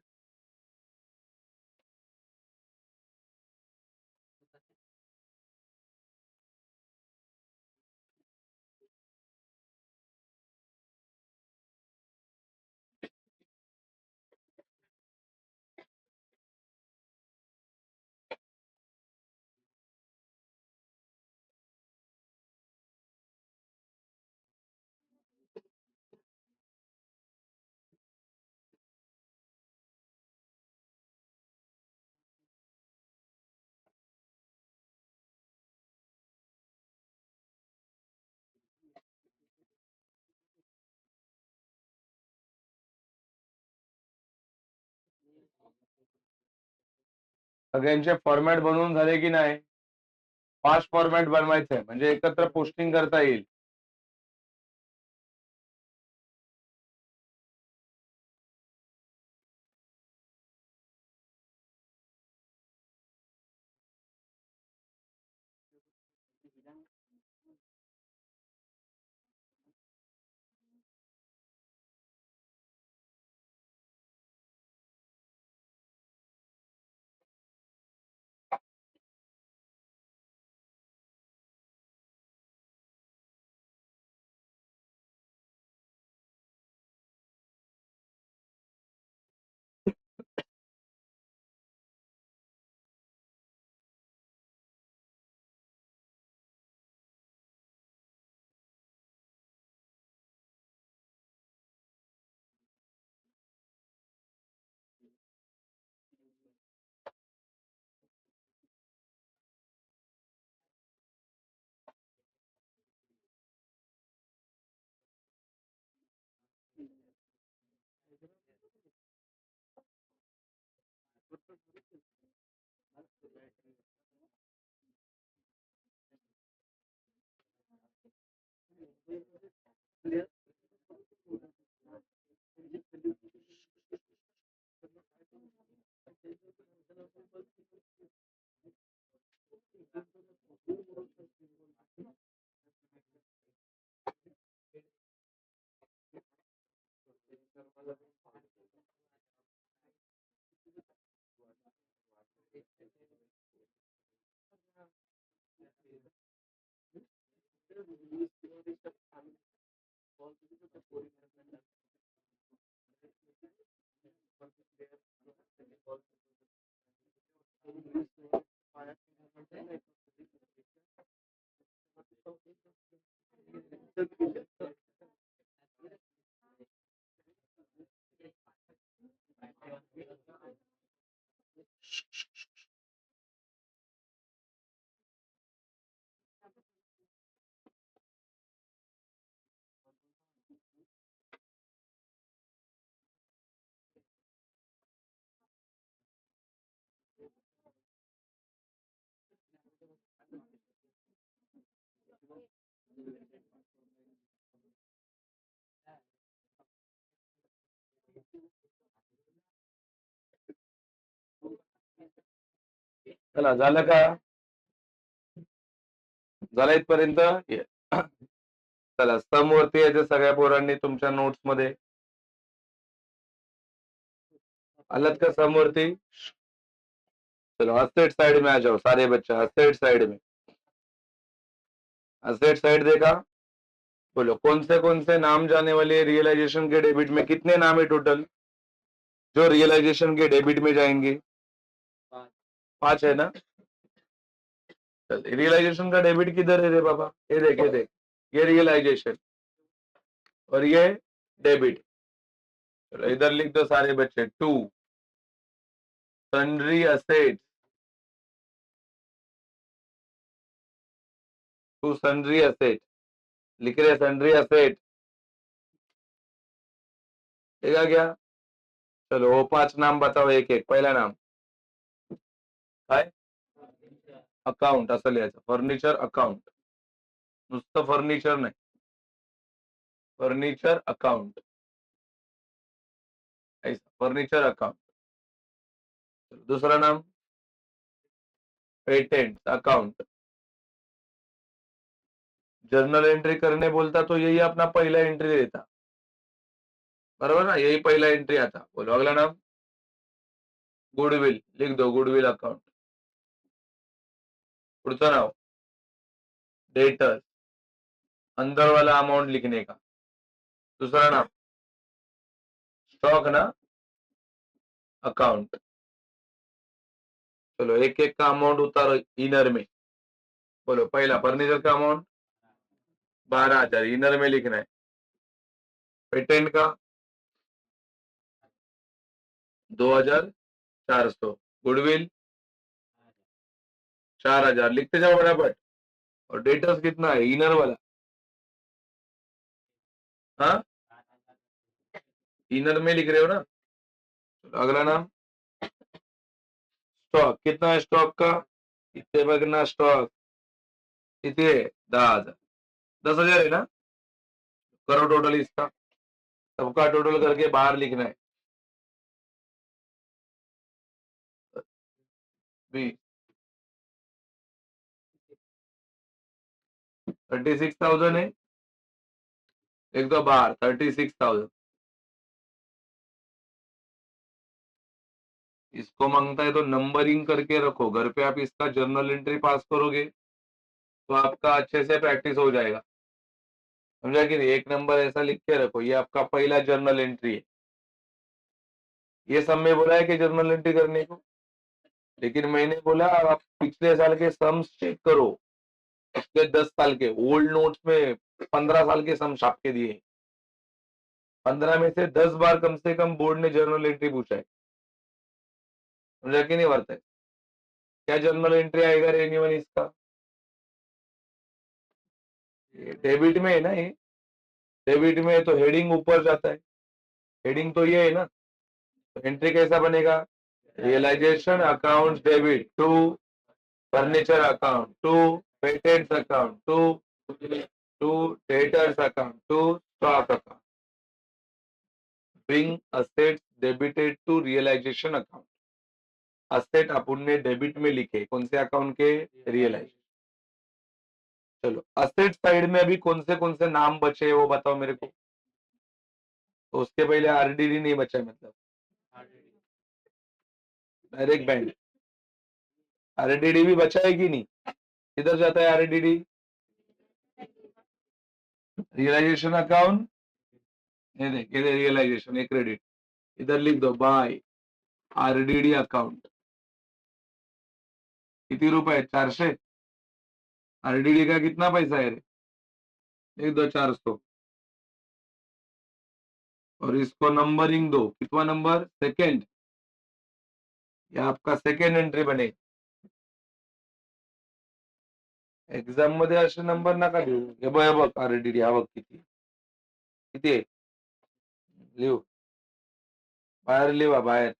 सगळ्यांचे फॉर्मॅट बनवून झाले की नाही? फास्ट फॉर्मॅट बनवायचं आहे म्हणजे एकत्र पोस्टिंग करता येईल. चला झालं का? झालं इथपर्यंत? चला सम वरती यायचं सगळ्या पोरांनी तुमच्या नोट्स मध्ये. आलात का सम वरती? चलो असेट साइड में आ जाओ सारे बच्चे, असेट साइड में। असेट साइड देखा? बोलो कौन से नाम जाने वाले रियलाइजेशन के डेबिट में? कितने नाम है टोटल जो रियलाइजेशन के डेबिट में जाएंगे? 5 है ना? चल रियलाइजेशन का डेबिट किधर है रे बाबा? ये देख ये देख, ये रियलाइजेशन और ये डेबिट। चलो इधर लिख दो सारे बच्चे, to sundry asset, to sundry asset लिख रहे, सन्ड्री असेट देखा क्या? चलो वो 5 नाम बताओ एक एक. पहिला नाम काय? अकाउंट असं लिहायचं, फर्निचर अकाउंट, नुसतं फर्निचर नाही, फर्निचर अकाउंट, ऐसा फर्निचर अकाउंट. दूसरा नाम पेटेंट अकाउंट. जर्नल एंट्री करने बोलता तो यही अपना पहला एंट्री देता, बरोबर ना, यही पहला एंट्री आता. बोलो अगला नाम. गुडविल, लिख दो गुडविल अकाउंट. पुढचं नाव डेटर्स, अंदर वाला अमाउंट लिखने का. दूसरा नाम स्टॉक ना अकाउंट. चलो एक एक का अमाउंट उतारो इनर में. बोलो पहला फर्नीचर का अमाउंट 12,000 इनर में लिखना है. पेटेंट का 2,400. गुडविल 4,000 लिखते जाओ फटाफट. और डेटर्स कितना है इनर वाला. हाँ इनर में लिख रहे हो ना. चलो अगला नाम स्टॉक. कितना है स्टॉक का. इतने बघना स्टॉक किती आहे 10,000. 10,000 है ना. करो टोटल इसका. सबका टोटल करके बाहर लिखना है. 36,000 है. एक दो बाहर 36,000. इसको मांगता है तो नंबरिंग करके रखो. घर पे आप इसका जर्नल एंट्री पास करोगे तो आपका अच्छे से प्रैक्टिस हो जाएगा. समझा कि नहीं. एक नंबर ऐसा लिख के रखो. ये आपका पहला जर्नल एंट्री है. ये सब में बोला है कि जर्नल एंट्री करने को. लेकिन मैंने बोला आप पिछले साल के सम्स चेक करो. पिछले 10 साल के ओल्ड नोट्स में 15 साल के सम छाप के दिए. 15 में से 10 बार कम से कम बोर्ड ने जर्नल एंट्री पूछा है. समझा कि नहीं वर्ता है. क्या जर्नल एंट्री आएगा रे एनीवन इसका. डेबिट में है ना. ये डेबिट में है तो हेडिंग ऊपर जाता है. हेडिंग तो ये है ना. तो एंट्री कैसा बनेगा. Realization account debit to furniture account to patents account to debtors account to stock account. Bring assets debited to realisation account. Asset अपन ने डेबिट में लिखे कौन से अकाउंट के. रियलाइज. चलो असेट साइड में अभी कौन से नाम बचे वो बताओ मेरे को. तो उसके पहले आरडीडी नहीं बचा है. मतलब डायरेक्ट बैंक. आरडीडी भी बचा है कि नहीं. किधर जाता है आरडीडी. Realisation account. ये देख इधर रियलाइजेशन एक क्रेडिट. इधर लिख दो बाय आरडीडी अकाउंट. किती रुपए 400. आरडीडी का कितना पैसा है रे. लिख दो 400. और इसको नंबरिंग दो. कितना नंबर सेकंड. ये आपका सेकंड एंट्री बने. एक्झाम मध्ये असे नंबर नका देऊ. हे बघ आरडीडी हा बघ किती किती आहे. लिहू बाहेर लिहा बाहेर.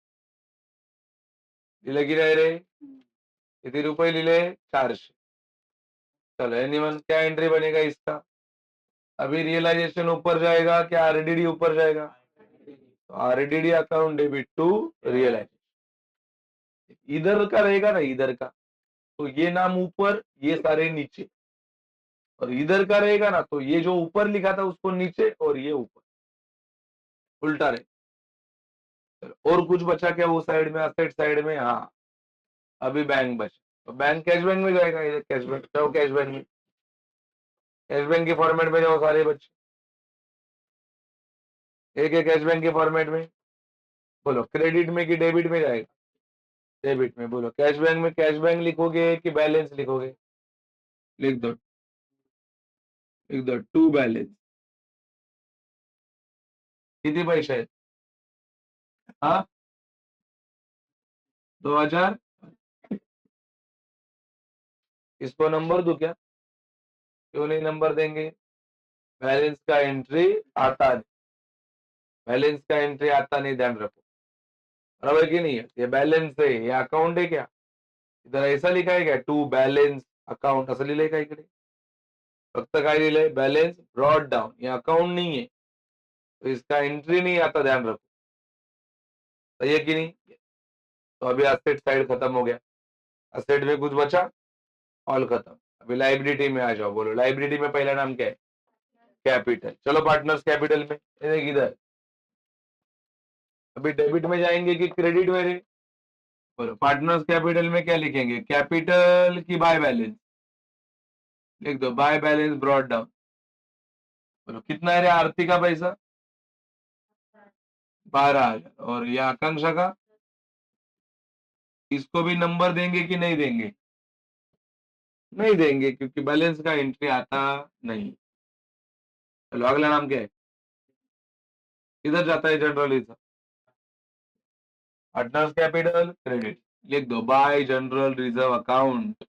लिहिलं की नाही रे. किती रुपये लिहिले 400. चलो एनीवन क्या एंट्री बनेगा इसका. अभी रियलाइजेशन ऊपर जाएगा क्या आरडीडी ऊपर जाएगा. तो RDD account debit to realisation. इधर का रहेगा ना इधर का. तो ये नाम ऊपर ये सारे नीचे. और इधर का रहेगा ना तो ये जो ऊपर लिखा था उसको नीचे और ये ऊपर उल्टा रहे. चलो और कुछ बचा क्या वो साइड में असेट साइड में. हाँ अभी बैंक बचा. तो बैंक कैश बैंक में जाएगा. इधर कैश बैंक जाओ. कैश बैंक में कैश बैंक के फॉर्मेट में जाओ सारे बच्चे. एक एक कैश बैंक के फॉर्मेट में. बोलो क्रेडिट में कि डेबिट में जाएगा. डेबिट में. बोलो कैश बैंक में कैश बैंक लिखोगे कि बैलेंस लिखोगे. लिख दो. लिख दो टू बैलेंस. किती पैसे आहेत. हाँ 2,000. इसको नंबर दो क्या. क्यों नहीं नंबर देंगे. बैलेंस का एंट्री आता नहीं. बैलेंस का एंट्री आता नहीं ध्यान रखो. बराबर की नहीं है. ये बैलेंस है ये अकाउंट है क्या. इधर ऐसा लिखा है क्या टू बैलेंस अकाउंट असं लिहिलंय का इकडे. फक्त काय लिहिलंय बैलेंस ब्रॉड डाउन. ये अकाउंट नहीं है तो इसका एंट्री नहीं आता ध्यान रखो. सही है कि नहीं. तो अभी असेट साइड खत्म हो गया. असेट में कुछ बचा. ऑल खत्म. अभी लाइबिलिटी में आ जाओ. बोलो लाइबिलिटी में पहला नाम क्या है. कैपिटल. चलो पार्टनर्स कैपिटल में. ये देख इधर अभी डेबिट में जाएंगे कि क्रेडिट में रे? बोलो पार्टनर्स कैपिटल में क्या लिखेंगे, कैपिटल की बाय बैलेंस? लिख दो बाय बैलेंस ब्रॉट डाउन। बोलो कितना है रे आरती का पैसा? 12,000। और ये आकांक्षा का? इसको भी नंबर देंगे कि नहीं देंगे? नहीं देंगे क्योंकि बैलेंस का एंट्री आता नहीं। चलो अगला नाम क्या है? किधर जाता है general reserve? Partners capital credit. लिख दो bye general reserve account.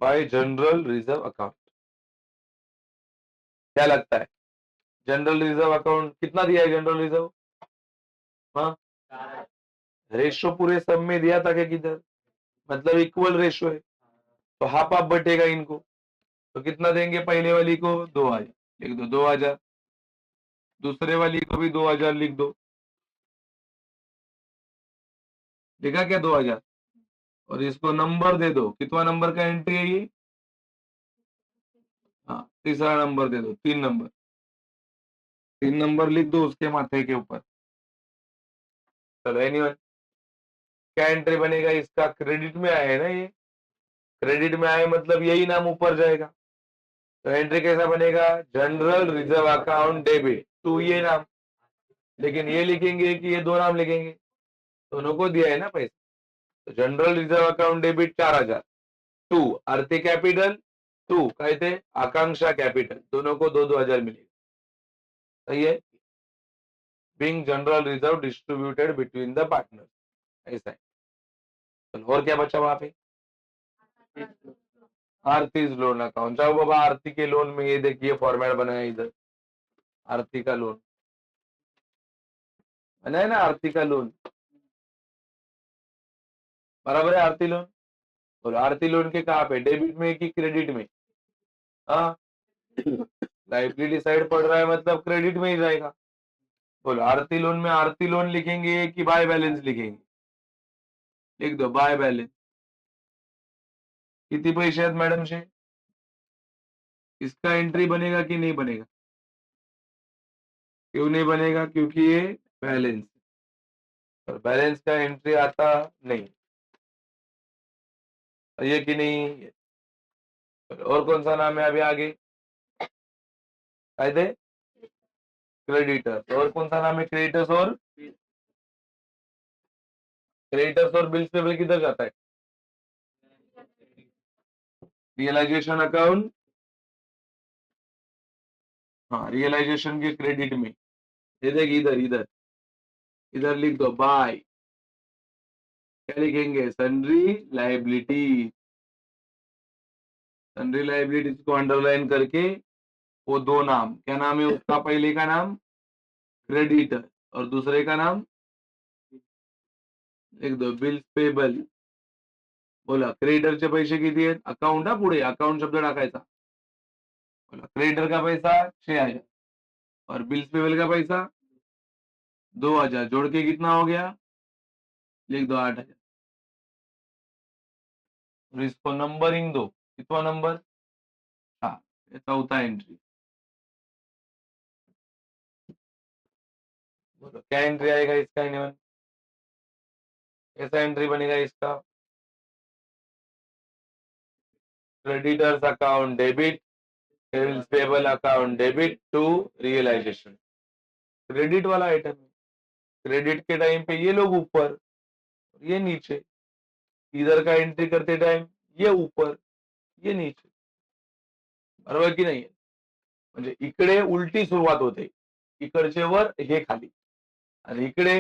Bye general reserve account. क्या लगता है जनरल रिजर्व अकाउंट कितना दिया है जनरल रिजर्व? हाँ, रेशो पूरे सब में दिया था क्या किधर? मतलब इक्वल रेशो है तो हाफ हाफ बटेगा इनको। तो कितना देंगे पहले वाली को? 2,000। लिख दो 2,000। दूसरे वाली को भी 2,000 लिख दो। लिखा क्या 2,000? और इसको नंबर दे दो, कितना नंबर का एंट्री है ये? हाँ, तीसरा नंबर दे दो, 3 नंबर। 3 नंबर लिख दो उसके माथे के ऊपर। चलो एनीवन, क्या एंट्री बनेगा इसका? क्रेडिट में आया है ना ये, क्रेडिट में आए मतलब यही नाम ऊपर जाएगा। तो एंट्री कैसा बनेगा? General reserve account debit to ये नाम। लेकिन ये लिखेंगे कि ये दो नाम लिखेंगे? दोनों को दिया है ना पैसा। तो general reserve account debit 4,000 to Aarti capital to कहते आकांक्षा कैपिटल, दोनों को 2,000 मिलेगा। सही है। Being general reserve distributed between the partner, ऐसा है। चलो और क्या बचा वहां पे? Aarti loan account. जाओ बाबा आरती के लोन में ये देखिए फॉर्मेट बनाया इधर, आरती का लोन बनाया ना, आरती का लोन बराबर है। आरती लोन, और आरती लोन के कहाँ पे, डेबिट में कि क्रेडिट में? हाँ, लाइबिलिटी साइड पड़ रहा है मतलब क्रेडिट में ही जाएगा। बोलो आरती लोन में आरती लोन लिखेंगे कि बाय बैलेंस लिखेंगे? लिख दो बाय बैलेंस। किती पैसे आहेत मैडम से? इसका एंट्री बनेगा कि नहीं बनेगा? क्यों नहीं बनेगा? क्योंकि ये बैलेंस, और बैलेंस का एंट्री आता नहीं। ये कि नहीं? और कौन सा नाम है अभी आगे? कायदे क्रेडिटर्स। और कौन सा नाम है क्रेडिटर्स? और क्रेडिटर्स और बिल्स पेबल किधर जाता है? Realisation account. हाँ, रियलाइजेशन के क्रेडिट में। ये देख इधर इधर, इधर लिख दो बाय, क्या लिखेंगे? Sundry liability. सन्ड्री लाइबिलिटीज को अंडरलाइन करके वो दो नाम, क्या नाम है उसका? पहले का नाम क्रेडिटर और दूसरे का नाम लिख दो बिल्स पेबल। बोला क्रेडिटरचे पैसे किती आहेत? अकाउंट, हा पुढे अकाउंट शब्द टाकायचा। बोला क्रेडिटर का पैसा 6,000 और बिल्स पेबल का पैसा 2,000, जोड़ के कितना हो गया? लिख दो 8,000। और इसको नंबरिंग दो, कितना नंबर? हाँ, ये चौथा एंट्री। बोलो क्या एंट्री आएगा इसका? इन्हें कैसा एंट्री बनेगा इसका? Creditors account debit, bills payable account debit to realisation. Credit वाला आइटम है, क्रेडिट के टाइम पे ये लोग ऊपर, ये नीचे। इधर का एंट्री करते टाइम ये ऊपर, ये नीचे। बरोबर की नाही? म्हणजे इकडे उलटी सुरुवात होते, इकडचे वर हे खाली, आणि इकडे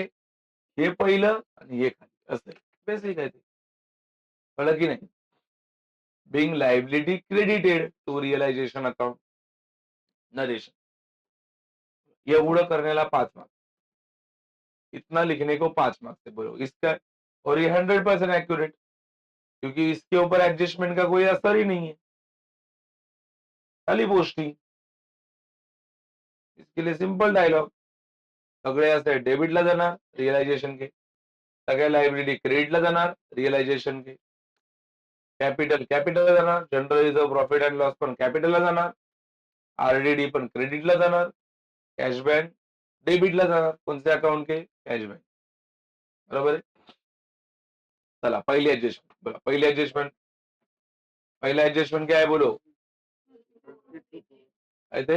हे पहिलं आणि हे खाली, असं बेसिक आहे ते. कळलं की नाही? Being liability credited to realisation account narration, एवढं करण्याला 5 मार्क्स, इतना लिखने को 5 मार्क्स है। बोलो इसका, और ये 100% एक्यूरेट, क्योंकि इसके ऊपर एडजस्टमेंट का कोई असर ही नहीं है, खाली पोस्टिंग। इसके लिए सिंपल डायलॉग, सगळे असे डेबिटला जाणार रिअलायझेशन के, सगळ्या लायबिलिटी क्रेडिटला जाणार रिअलायझेशन के, कॅपिटल कॅपिटलला जाणार, general reserve profit and loss पण कॅपिटलला जाणार, आरडीडी पण क्रेडिटला जाणार, कॅश बँक डेबिटला जाणार. कोणत्या अकाउंट के? Cash bank. बरोबर आहे. चला पहिली ऍडजस्टमेंट बोला. पहिली ऍडजस्टमेंट, पहिला ऍडजस्टमेंट काय आहे बोलो? काय ते?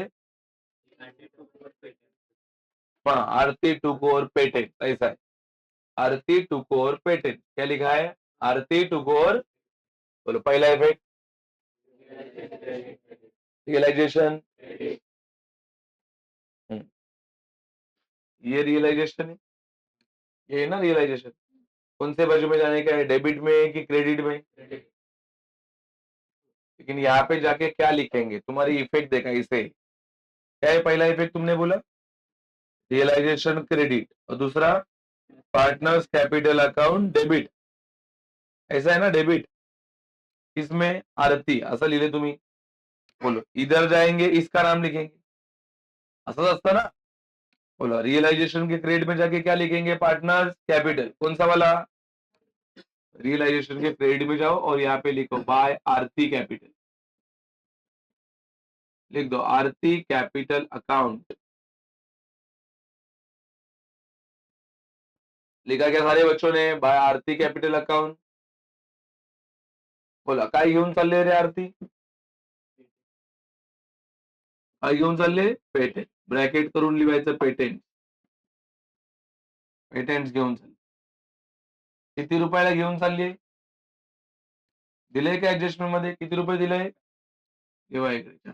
हाँ, आरती टू कोर पेटेंट ऐसा है. आरती टू कोर पेटेंट क्या लिखा है? आरती टू कोर. बोलो पहला इफेक्ट रियलाइजेशन. ये रियलाइजेशन है, ये है ना रियलाइजेशन. कौन से बाजू में जाने का है? डेबिट में कि क्रेडिट में? लेकिन यहाँ पे जाके क्या लिखेंगे? तुम्हारी इफेक्ट देखा इसे. क्या है पहला इफेक्ट तुमने बोला? रियलाइजेशन क्रेडिट, और दूसरा पार्टनर्स कैपिटल अकाउंट डेबिट. ऐसा है ना डेबिट. इसमें आरती असं लिहिले तुम्ही. बोलो इधर जाएंगे इसका नाम लिखेंगे. असंच असतं ना. बोलो रियलाइजेशन के क्रेडिट में जाके क्या लिखेंगे? Partners capital. कौन सा वाला? रियलाइजेशन के क्रेडिट में जाओ और यहाँ पे लिखो बाय आरती कैपिटल. लिख दो आरती कैपिटल अकाउंट. लिखा क्या सारे बच्चों ने? बाय आरती कैपिटल अकाउंट. बोला काय घेऊन चालले रे आरती? काय घेऊन चालले? पेटेंट. ब्रॅकेट करून लिहायचं पेटेंट. पेटेंट घेऊन चालले. किती रुपयाला घेऊन चालली? दिले का ऍडजस्टमेंट मध्ये? किती रुपये दिले? तेव्हा इकडे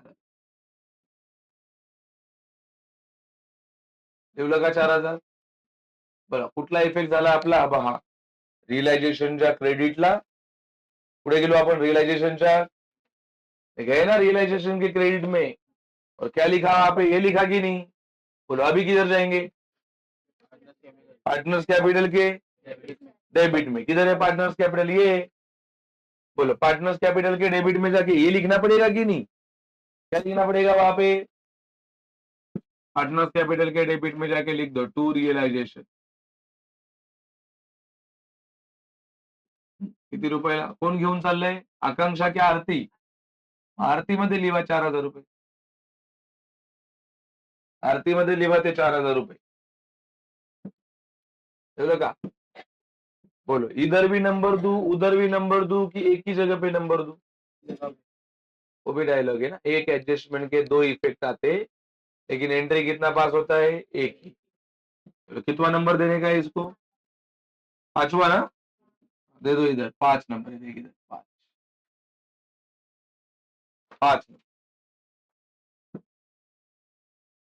ठेवलं का 4,000? बरं कुठला इफेक्ट झाला आपला? पहा रियलायझेशनच्या क्रेडिटला. पुढे गेलो आपण रियलायझेशनच्या. गए ना रियलाइजेशन के क्रेडिट में, और क्या लिखा वहां पे? ये लिखा कि नहीं? बोलो अभी किधर जाएंगे? पार्टनर्स कैपिटल के डेबिट में. किधर है पार्टनर्स कैपिटल? ये. बोलो पार्टनर्स कैपिटल के डेबिट में जाके ये लिखना पड़ेगा कि नहीं? क्या लिखना पड़ेगा वहां पे? पार्टनर्स कैपिटल के डेबिट में जाके लिख दो टू रियलाइजेशन. किती रुपयाला? कोण घेऊन चाललंय? आकांक्षा की आरती? आरती मध्ये लिहा 4,000 रुपये. आरती मध्ये लिहा ते 4,000 रुपये. ठेवलं का? बोलो इधर भी नंबर दू उधर भी नंबर दू कि एक ही जगह पे नंबर दू? वो भी डायलॉग है ना. एक एडजस्टमेंट के दो इफेक्ट आते, लेकिन एंट्री कितना पास होता है? एक ही. तो कितना नंबर देने का है इसको? 5वां ना. दे दो इधर 5 नंबर. देख इधर 5. 5.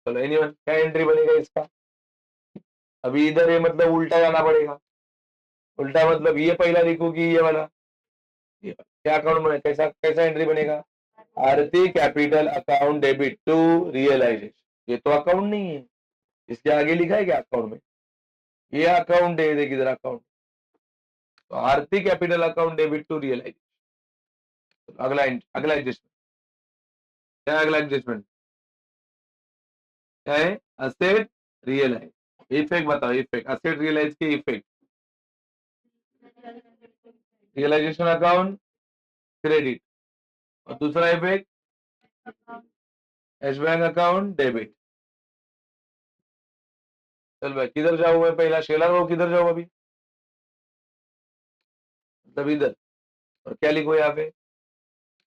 चलो एनीवन क्या एंट्री बनेगा इसका? अभी इधर ये मतलब उल्टा जाना पड़ेगा. उल्टा मतलब ये पहला लिखू कि ये वाला? क्या अकाउंट बने? कैसा कैसा एंट्री बनेगा? Aarti capital account debit to realization. ये तो अकाउंट नहीं है. इसके आगे लिखा है क्या अकाउंट में? ये अकाउंट है. देख इधर अकाउंट. तो Aarti capital account debit to realization. अगला अगला एडजस्टमेंट क्या है? अगला एडजस्टमेंट क्या है? Asset realize. इफेक्ट बताओ. इफेक्ट असेट रियलाइज के इफेक्ट. रियलाइजेशन अकाउंट क्रेडिट, और दूसरा effect cash bank account debit. चल भाई किधर जाऊं मैं? पहला शेलर हो किधर जाऊं अभी? मतलब इधर. और क्या लिखो यहाँ पे?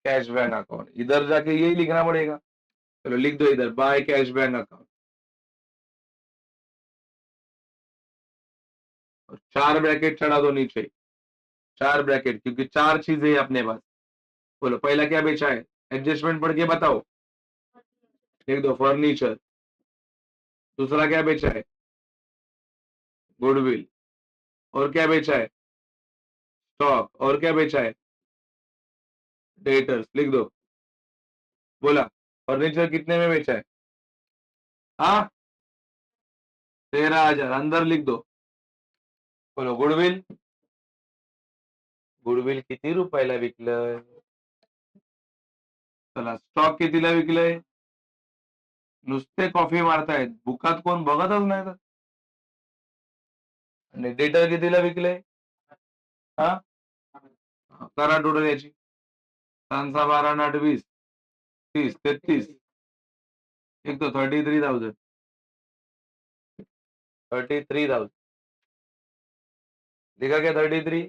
Cash bank account. इधर जाके यही लिखना पड़ेगा. चलो लिख दो इधर बाय कैश बैंक अकाउंट. और 4 ब्रैकेट चढ़ा दो नीचे. 4 ब्रैकेट क्योंकि 4 चीजें अपने पास. बोलो पहला क्या बेचा है? एडजस्टमेंट पढ़ के बताओ. लिख दो फर्नीचर. दूसरा क्या बेचा है? गुडविल. और क्या बेचा है? स्टॉक. और क्या बेचा है? डेटर्स. लिख दो. बोला फर्नीचर कितने में बेचा है? हाँ 13,000. अंदर लिख दो. बोलो गुडविल. गुडविल किती रुपयाला विकलंय? चला स्टॉक कितीला विकलंय? नुसते कॉफी मारतायत. बुकात कोण बघतच नाही तर. आणि डेटर कितीला विकलंय? हा करा टोटल याची. 5 12 8 20 30 33. एक तो 33,000. 33,000 लिखा क्या 33?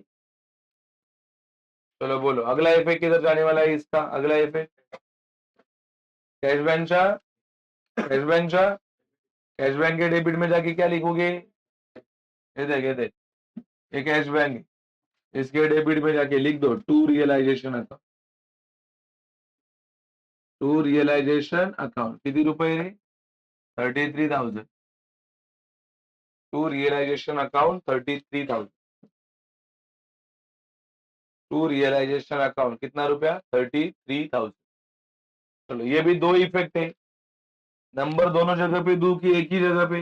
चलो बोलो अगला इफेक्ट किधर जाने वाला है इसका? अगला इफेक्ट कैश बैंकचा कैश बैंकचा कैश बैंक के डेबिट में जाके क्या लिखोगे? ये देख ये कैश बैंक है, इसके डेबिट में जाके लिख दो to realisation account. To realisation account किती रुपये रे? 33,000 to realisation account 33,000 to realisation account कितना रुपया? 33,000। चलो ये भी दो इफेक्ट है। नंबर दोनों जगह पे दू की एक ही जगह पे?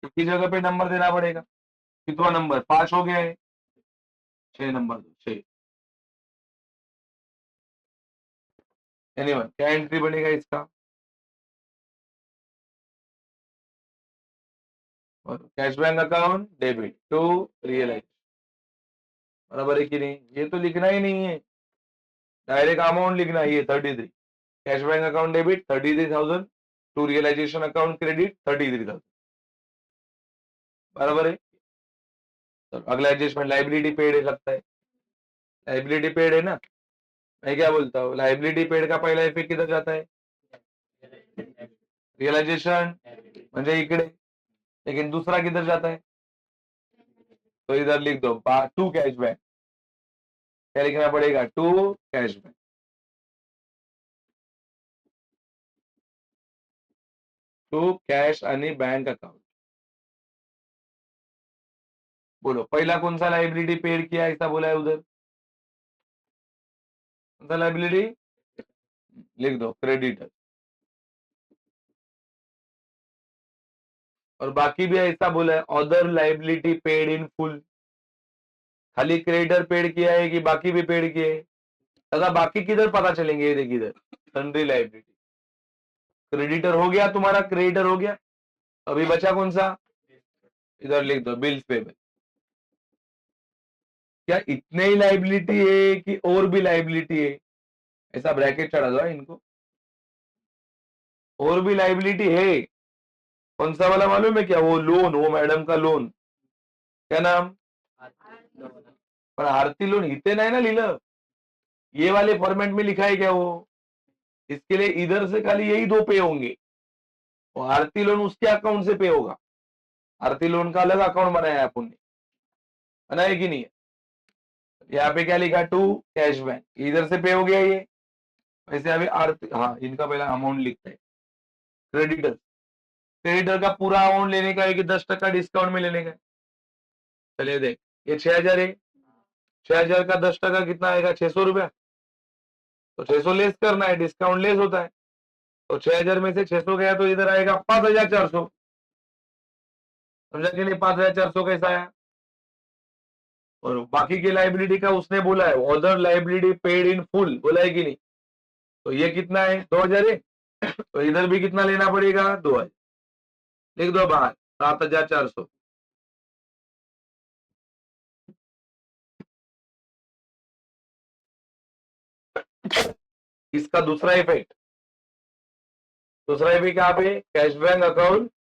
एक ही जगह पे नंबर देना पड़ेगा। कितना नंबर? 5 हो गया है, 6 नंबर दो 6। एनीवन क्या एंट्री बनेगा इसका? और cash bank account debit to realise, बराबर है कि नहीं? ये तो लिखना ही नहीं है, डायरेक्ट अमाउंट लिखना है। ये 33 cash bank account debit 33,000 to realisation account credit 33,000, बराबर है। तो अगला एडजस्टमेंट लाइबिलिटी पेड है, लगता है लाइबिलिटी पेड है ना। मैं क्या बोलता हूँ, लाइबिलिटी पेड का पहला इफेक्ट किधर जाता है? रियलाइजेशन म्हणजे इकडे, लेकिन दूसरा किधर जाता है? तो इधर लिख दो टू कैश बैंक। क्या लिखना पड़ेगा? To cash bank, to cash आणि बैंक अकाउंट। बोलो पहला कौन सा लाइबिलिटी पेड किया ऐसा बोला है उधर? कौन सा लाइबिलिटी? लिख दो क्रेडिटर। और बाकी भी ऐसा बोला है other liability paid in full. खाली क्रेडिटर पेड किया है कि बाकी भी पेड किए है? दादा बाकी किधर पता चलेंगे? ये देखिए इधर सन्ड्री लाइबिलिटी, क्रेडिटर हो गया तुम्हारा, क्रेडिटर हो गया। अभी बचा कौन सा? इधर लिख दो बिल्स पेबल। क्या इतने ही लाइबिलिटी है कि और भी लाइबिलिटी है? ऐसा ब्रैकेट चढ़ा दो इनको, और भी लाइबिलिटी है। कौन सा वाला मालूम है क्या? वो लोन, वो मैडम का लोन, क्या नाम? पर आरती लोन इतने नहीं ना लिहिलं, ये वाले फॉर्मेट में लिखा है क्या वो? इसके लिए इधर से खाली यही दो पे होंगे, और आरती लोन उसके अकाउंट से पे होगा। आरती लोन का अलग अकाउंट बनाया है अपन ने, बनाया कि नहीं? यहाँ पे क्या लिखा? टू कैश बैंक, इधर से पे हो गया ये। वैसे अभी आरती, हाँ इनका पहला अमाउंट लिखते हैं। क्रेडिटर, क्रेडिटर का पूरा अमाउंट लेने का है कि 10% डिस्काउंट में लेने का है? चलिए देख, ये 6,000 है, 6,000 का 10% कितना आएगा? 600 रुपया। तो 600 लेस करना है, डिस्काउंट लेस होता है। तो 6,000 में से 600 गया तो इधर आएगा 5,400। समझा कि नहीं? 5,400 कैसा आया? और बाकी की लाइबिलिटी का उसने बोला है other liability paid in full, बोला है कि नहीं? तो ये कितना है? 2,000 है। तो इधर भी कितना लेना पड़ेगा? 2,000 लिख दो बाहर, 7,400। इसका दूसरा इफेक्ट, दूसरा इफेक्ट कहाँ पे? कैश बैंक अकाउंट,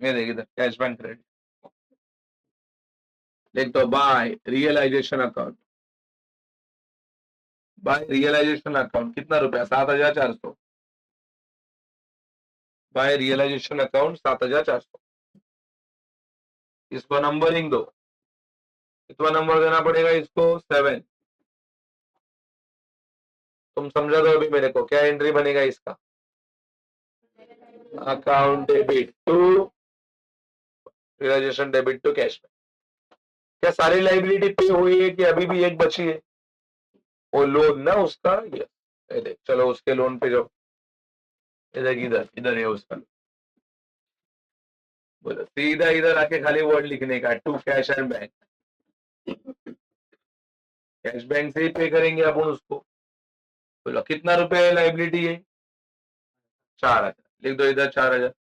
ये देखिए इधर कैश बैंक क्रेडिट, लिख दो by realisation account. By realisation account कितना रुपया? 7,400। By realisation account 7,400। इसको नंबरिंग दो, कितना नंबर देना पड़ेगा इसको? 7। तुम समझा दो अभी मेरे को, क्या एंट्री बनेगा इसका? Account debit to realisation debit to cash. क्या सारी लाइबिलिटी पे हुई है कि अभी भी एक बची है? वो लोन ना उसका, ये देख, चलो उसके लोन पे जाओ, इधर इधर इधर है उसका। बोलो सीधा इधर आके खाली वर्ड लिखने का, to cash and bank. Cash bank से ही पे करेंगे अपन उसको। बोलो कितना रुपए लाइबिलिटी है? 4,000 लिख दो इधर, 4,000।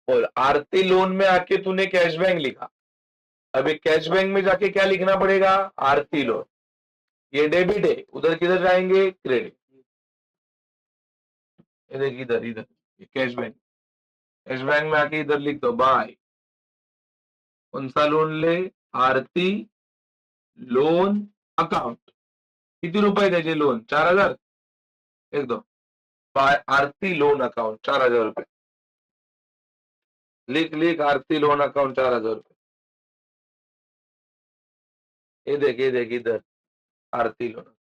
और आरती लोन में आके तूने कैश बैंक लिखा, अभी कैश बैंक में जाके क्या लिखना पड़ेगा? आरती लोन। ये डेबिट है, उधर किधर जाएंगे? क्रेडिट। ये देखिए इधर इधर कैश बैंक, कैश बैंक में आके इधर लिख दो बाय। कौन सा लोन ले? आरती लोन अकाउंट। किती रुपए त्याचे लोन? 4,000। लिख दो बाय आरती लोन अकाउंट 4,000 रुपये। लिख लिख आरती लोन अकाउंट 4,000 रुपये। ये देख इधर आरती लोन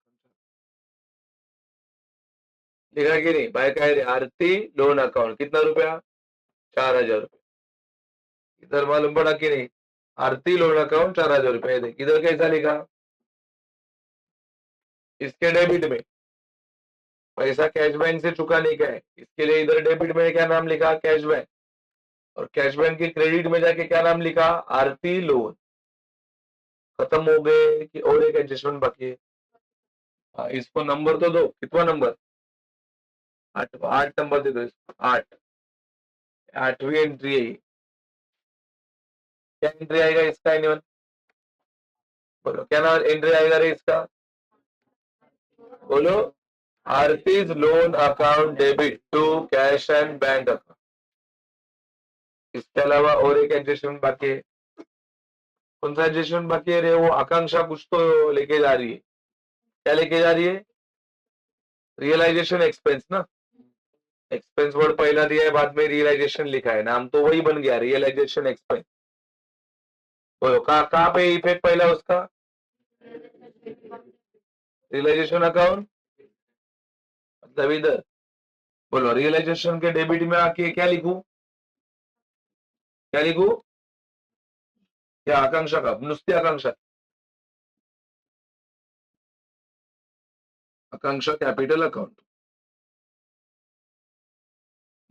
लिखा कि नहीं? बाय काय रे? आरती लोन अकाउंट कितना रुपया? 4,000 रुपये। इधर मालूम पड़ा कि नहीं? आरती लोन अकाउंट 4,000 रुपये। देख इधर कैसा लिखा? इसके डेबिट में पैसा कैश बैंक से चुकाने का है, इसके लिए इधर डेबिट में क्या नाम लिखा? Cash bank. और कैश बैंक के क्रेडिट में जाके क्या नाम लिखा? आरती लोन। खत्म हो गए कि और एक एडजस्टमेंट बाकी है? इसको नंबर तो दो। कितना नंबर? 8। 8 नंबर दे दो इसको। 8। 8वीं एंट्री है ये। क्या एंट्री आएगा इसका? एनिवन बोलो क्या नाम एंट्री आएगा रे इसका? बोलो Aarti's loan account debit to cash and bank account. इसके अलावा और एक एडजस्टमेंट बाकी है। कौन सा एडजस्टमेंट बाकी है रे? वो आकांक्षा कुछ तो लेके जा रही है। क्या लेके जा रही है? रियलाइजेशन एक्सपेंस ना। एक्सपेंस वर्ड पहला दिया है, बाद में रियलाइजेशन लिखा है, नाम तो वही बन गया रियलाइजेशन एक्सपेंस। बोलो कहाँ पे इफेक्ट पहला उसका? रियलाइजेशन अकाउंट मतलब इधर। बोलो रियलाइजेशन के डेबिट में आके क्या लिखूं? क्या लिखूं? क्या आकांक्षा का? नुसती आकांक्षा? आकांक्षा कॅपिटल अकाउंट।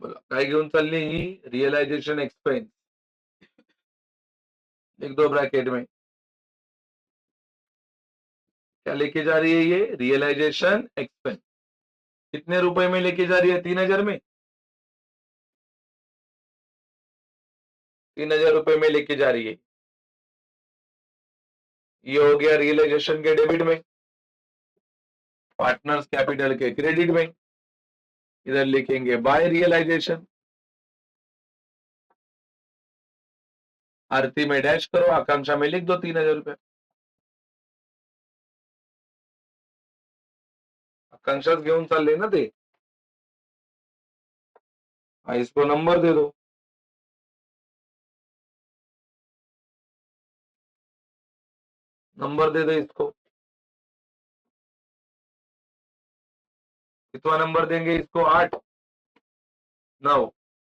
बोला काय घेऊन चालली ही? Realisation expense. लिख दो ब्रैकेट में। क्या लेके जा रही है ये? Realisation expense. कितने रुपए में लेके जा रही है? 3,000 में। 3,000 रुपए में लेके जा रही है। ये हो गया रियलाइजेशन के डेबिट में, पार्टनर्स कैपिटल के क्रेडिट में। इधर लिखेंगे बाय रियलाइजेशन। आरती में डैश करो, आकांक्षा में लिख दो 3,000 रुपए। आकांक्षाच घेऊन चालले ना ते। इसको नंबर दे दो। नंबर दे दो इसको। कितना नंबर देंगे इसको? 8 9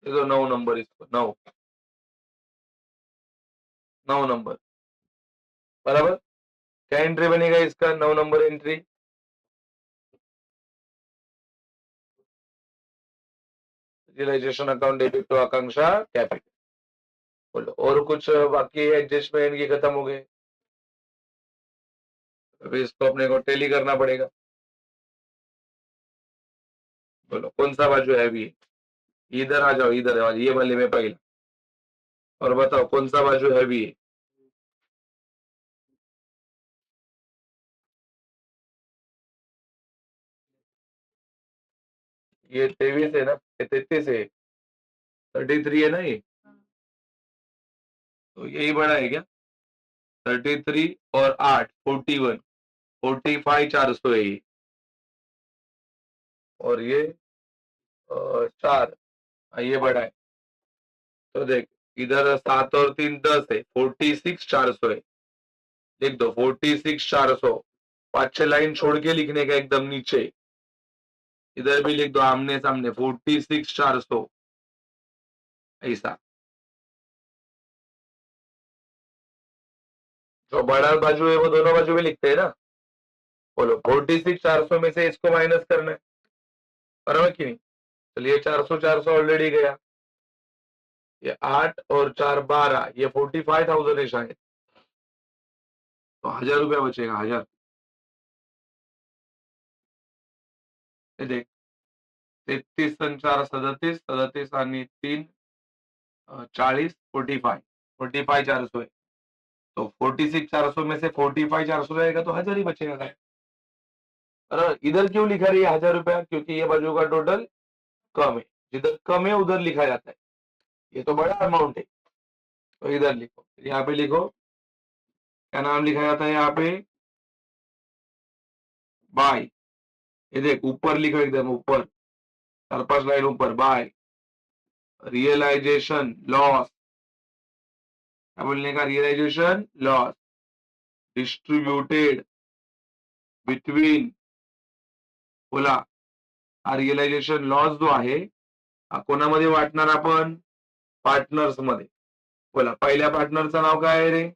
दे दो। 9 नंबर इसको। 9 9 नंबर बराबर। क्या एंट्री बनेगा इसका? 9 number entry. Realisation account debit to Akanksha capital. बोलो और कुछ बाकी एडजस्टमेंट की खत्म हो गए? अभी इसको अपने को टेली करना पड़ेगा। बोलो कौन सा बाजू हैवी है? इधर आ जाओ, इधर आ जाओ, ये वाले में पहले। और बताओ कौन सा बाजू हैवी है? ये 23 है ना? 33 है। 33 है ना ये? तो यही बड़ा है क्या? 33 और 8 41 45 400 है ये। और ये 4 ये बड़ा है। तो देख इधर 7 और 3 10 है। 46 400 है। लिख दो 46 400। 5-6 लाइन छोड़ के लिखने का एकदम नीचे। इधर भी लिख दो आमने सामने 46 400 ऐसा। जो बड़ा बाजू है वो दोनों बाजू में लिखते हैं ना। बोलो 46 400 में से इसको माइनस करना है, बराबर कि नहीं? चलिए 400 400 ऑलरेडी गया। ये 8 और 4 12, ये 45,000 है शायद। तो 1,000 रुपया बचेगा। 1,000। ये देख 33 आणि 4 37 37 आणि 3 40 45 45 400 है। तो 46 400 में से 45 400 जाएगा तो 1,000 ही बचेगा। अरे इधर क्यों लिखा रही है 1,000 रुपया? क्योंकि ये बाजू का टोटल कम है, जिधर कम है उधर लिखा जाता है। ये तो बड़ा अमाउंट है, तो इधर लिखो, यहाँ पे लिखो, क्या नाम लिखा जाता है यहाँ पे, बाय। ये देख ऊपर लिखो, एकदम ऊपर 4-5 लाइन ऊपर, बाय रियलाइजेशन लॉस, क्या बोलने का, रियलाइजेशन लॉस डिस्ट्रीब्यूटेड बिटवीन, बोला हा रिअलायझेशन लॉस जो आहे हा कोणामध्ये वाटणार आपण, पार्टनर्स मध्ये. बोला पहिल्या पार्टनरचं नाव काय आहे रे,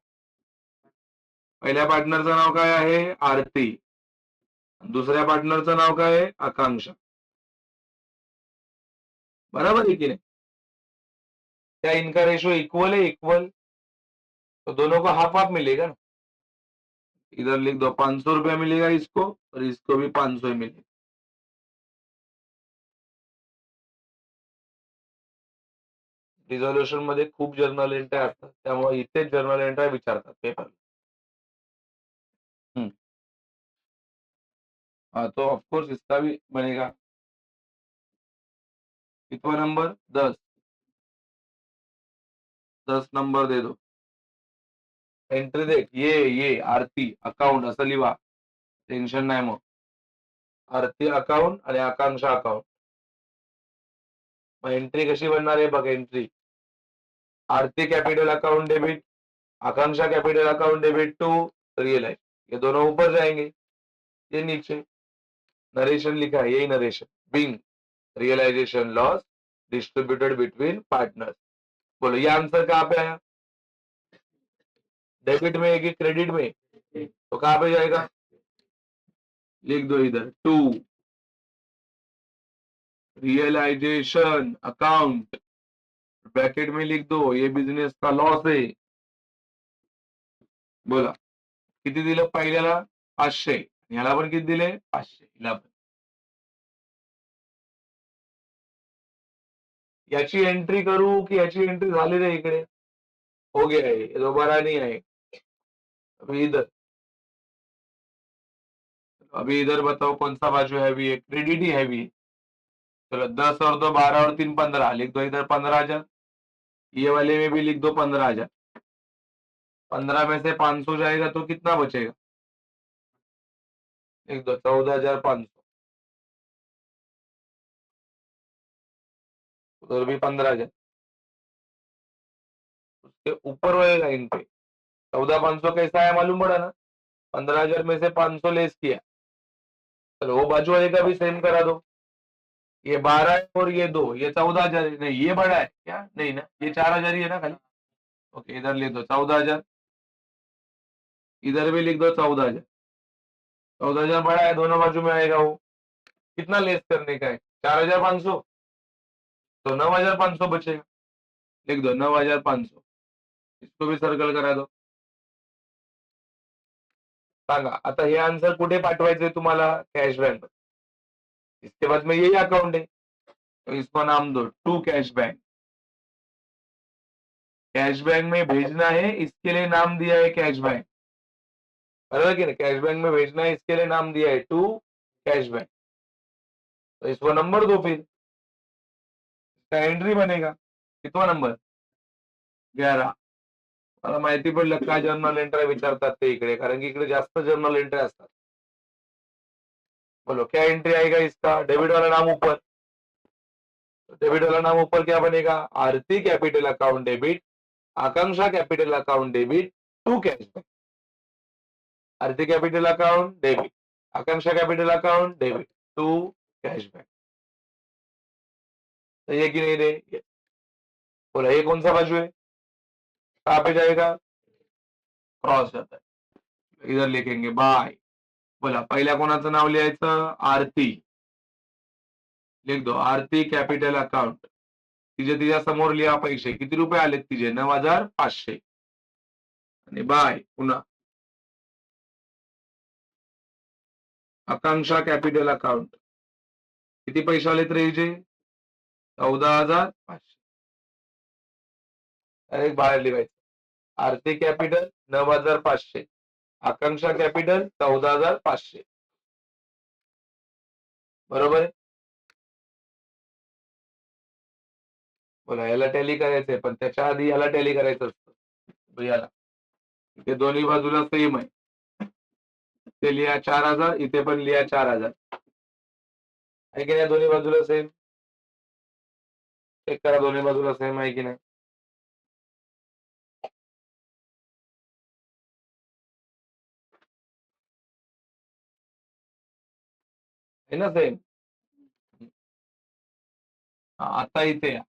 पहिल्या पार्टनरचं नाव काय आहे, आरती. दुसऱ्या पार्टनरचं नाव काय आहे, आकांक्षा. बराबर है कि नहीं, क्या इनका रेशो इक्वल है, इक्वल, तो दोनों को हाफ हाफ मिलेगा ना. इधर लिख दो 500 रुपया मिलेगा इसको और इसको भी 500 मिलेगा. रिझोल्युशन मध्ये खूप जर्नल एंट्री असतात, त्यामुळे इथेच जर्नल एंट्री विचारतात पेपर. हाँ तो ऑफकोर्स इसका भी बनेगा. कितना नंबर, 10. 10 नंबर दे दो. एंट्री देख, ये आरती अकाउंट असं लिहा, टेन्शन नाही. मग आरती अकाउंट आणि आकांक्षा अकाउंट. मग एंट्री कशी बनणार आहे बघ, entry Aarti capital account debit, Akanksha capital account debit to realise, ये दोनों ऊपर जाएंगे, ये नीचे. नरेशन लिखा है, यही narration, being realisation loss distributed between partners. बोलो ये आंसर कहाँ पे आया, डेबिट में है कि क्रेडिट में, तो कहाँ पे जाएगा, लिख दो इधर, टू रियलाइजेशन अकाउंट, ब्रैकेट में लिख दो ये बिझनेस का लॉस है. बोला किती दिलं पहिल्याला, 500, ह्याला पण किती दिले, 500, हिला पण. याची एंट्री करू की याची एंट्री झाली रे इकडे, हो गया है, ये दोबारा नहीं आहे. अभी इधर बताओ कौन सा बाजू हैवी है, क्रेडिट ही हैवी है. चलो 10 और 2 12 और 3 15, लिख दो इधर 15,000. ये वाले में भी लिख दो 15,000. 15 में से 500 जाएगा तो कितना बचेगा, लिख दो 14,500. उधर भी 15,000, उसके ऊपर वाले लाइन पे 14,500 कैसा है मालूम पड़ा ना, 15,000 में से 500 लेस किया. चलो वो बाजू वाले का भी सेम करा दो, ये 12 है और ये 2, ये 14,000 है. नहीं ये बड़ा है क्या, नहीं ना, ये 4,000 ही है ना खाली. ओके इधर लिख दो 14,000, इधर भी लिख दो 14,000. 14,000 बड़ा है, दोनों बाजू में आएगा वो. कितना लेस करने का है, 4,500, तो 9,500 बचेगा. लिख दो 9,500, इसको भी सर्कल करा दो. सांगा आता हे आन्सर कुठे पाठवायचंय तुम्हाला, कॅश बँक. इसके बाद में यही अकाउंट है, तो इसको नाम दो to cash bank. Cash bank में भेजना है, इसके लिए नाम दिया है कैश बैंक, बराबर कि नहीं, कैश बैंक में भेजना है इसके लिए नाम दिया है टू कैश बैंक. तो इसको नंबर दो, फिर इसका एंट्री बनेगा. कितना नंबर, 11. मला माहिती पडलं काय जर्नल एंट्री विचारतात ते इकडे, कारण की इकडे जास्त जर्नल एंट्री असतात. बोलो क्या एंट्री आएगा इसका, डेबिट वाला नाम ऊपर, डेबिट वाला नाम ऊपर क्या बनेगा, Aarti capital account debit, Akanksha capital account debit to cash bank. Aarti capital account debit, Akanksha capital account debit to cash bank. तो ये कि नहीं रे, बोला ये कौन सा बाजू है, कहाँ पे जाएगा, क्रॉस जाता है. इधर लिखेंगे बाय. बोला पहिल्या कोणाचं नाव लिहायचं, आरती. लिख दो आरती कॅपिटल अकाउंट, तिच्या समोर लिहा पैसे, किती रुपये आलेत तिचे, 9,500. आणि बाय पुन्हा आकांक्षा कॅपिटल अकाउंट, किती पैसे आलेत रे हिचे, 14,500. डायरेक्ट बाहेर लिहायचं, आरती कॅपिटल 9,500, आकांक्षा कॅपिटल 14,500. बरोबर आहे. बोला याला टॅली करायचंय, पण त्याच्या आधी याला टॅली करायचं असतं. याला इथे दोन्ही बाजूला सेम आहे. इथे लिहा 4000, इथे पण लिहा 4000. आहे की नाही? दोन्ही बाजूला सेम. चेक करा दोन्ही बाजूला सेम आहे की नाही. आहे ना सेम. आता इथे या.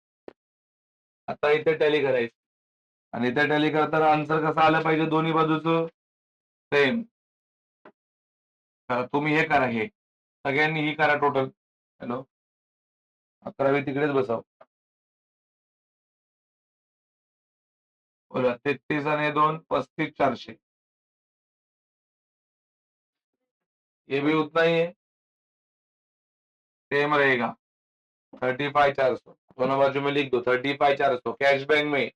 आता इथे टॅली करायचं आणि इथे टॅली करताना आन्सर कसं आलं पाहिजे दोन्ही बाजूचं सेम. तुम्ही हे करा, हे सगळ्यांनी ही करा टोटल. हॅलो, 11वी तिकडेच बसाव. बोला 33 आणि 2 35 400. ये भी उतना ही है, सेम रहेगा. 35 400 दोनों बाजू में लिख दो. 35 400 कैश बैंक में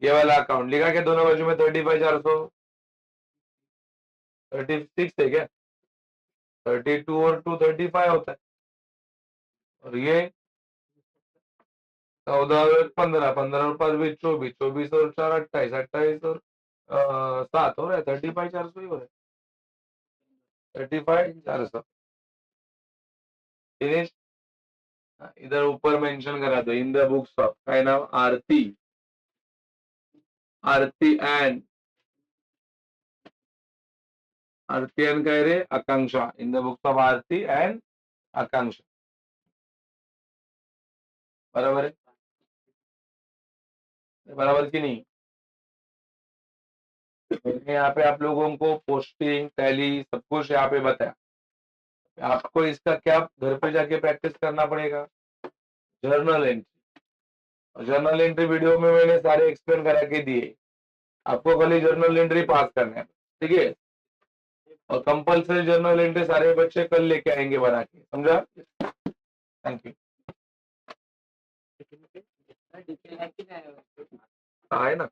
ये वाला अकाउंट लिखा क्या दोनों बाजू में? 35 400. 36 है क्या? 32 और 2 35 होता है. और ये 14 और 15, 15 और 5 भी 24, 24 और 4 28, 28 और 7 हो रहा है. 35 400 ही हो रहा है. 35 400 फिनिश. इधर ऊपर मेंशन करा दो इन द बुक्स ऑफ, काय नाव? आरती. आरती एंड काय रे? Akanksha. In the books of Aarti and Akanksha. बराबर है? बराबर की नहीं? मैंने यहाँ पे आप लोगों को पोस्टिंग, टैली सब कुछ यहाँ पे बताया. आपको इसका क्या घर पे जाके प्रैक्टिस करना पड़ेगा? Journal entry. Journal entry video में मैंने सारे एक्सप्लेन करा के दिए. आपको खाली जर्नल एंट्री पास करना है, ठीक है? और कंपल्सरी जर्नल एंट्री सारे बच्चे कल लेके आएंगे बना के. समझा? Thank you. है ना.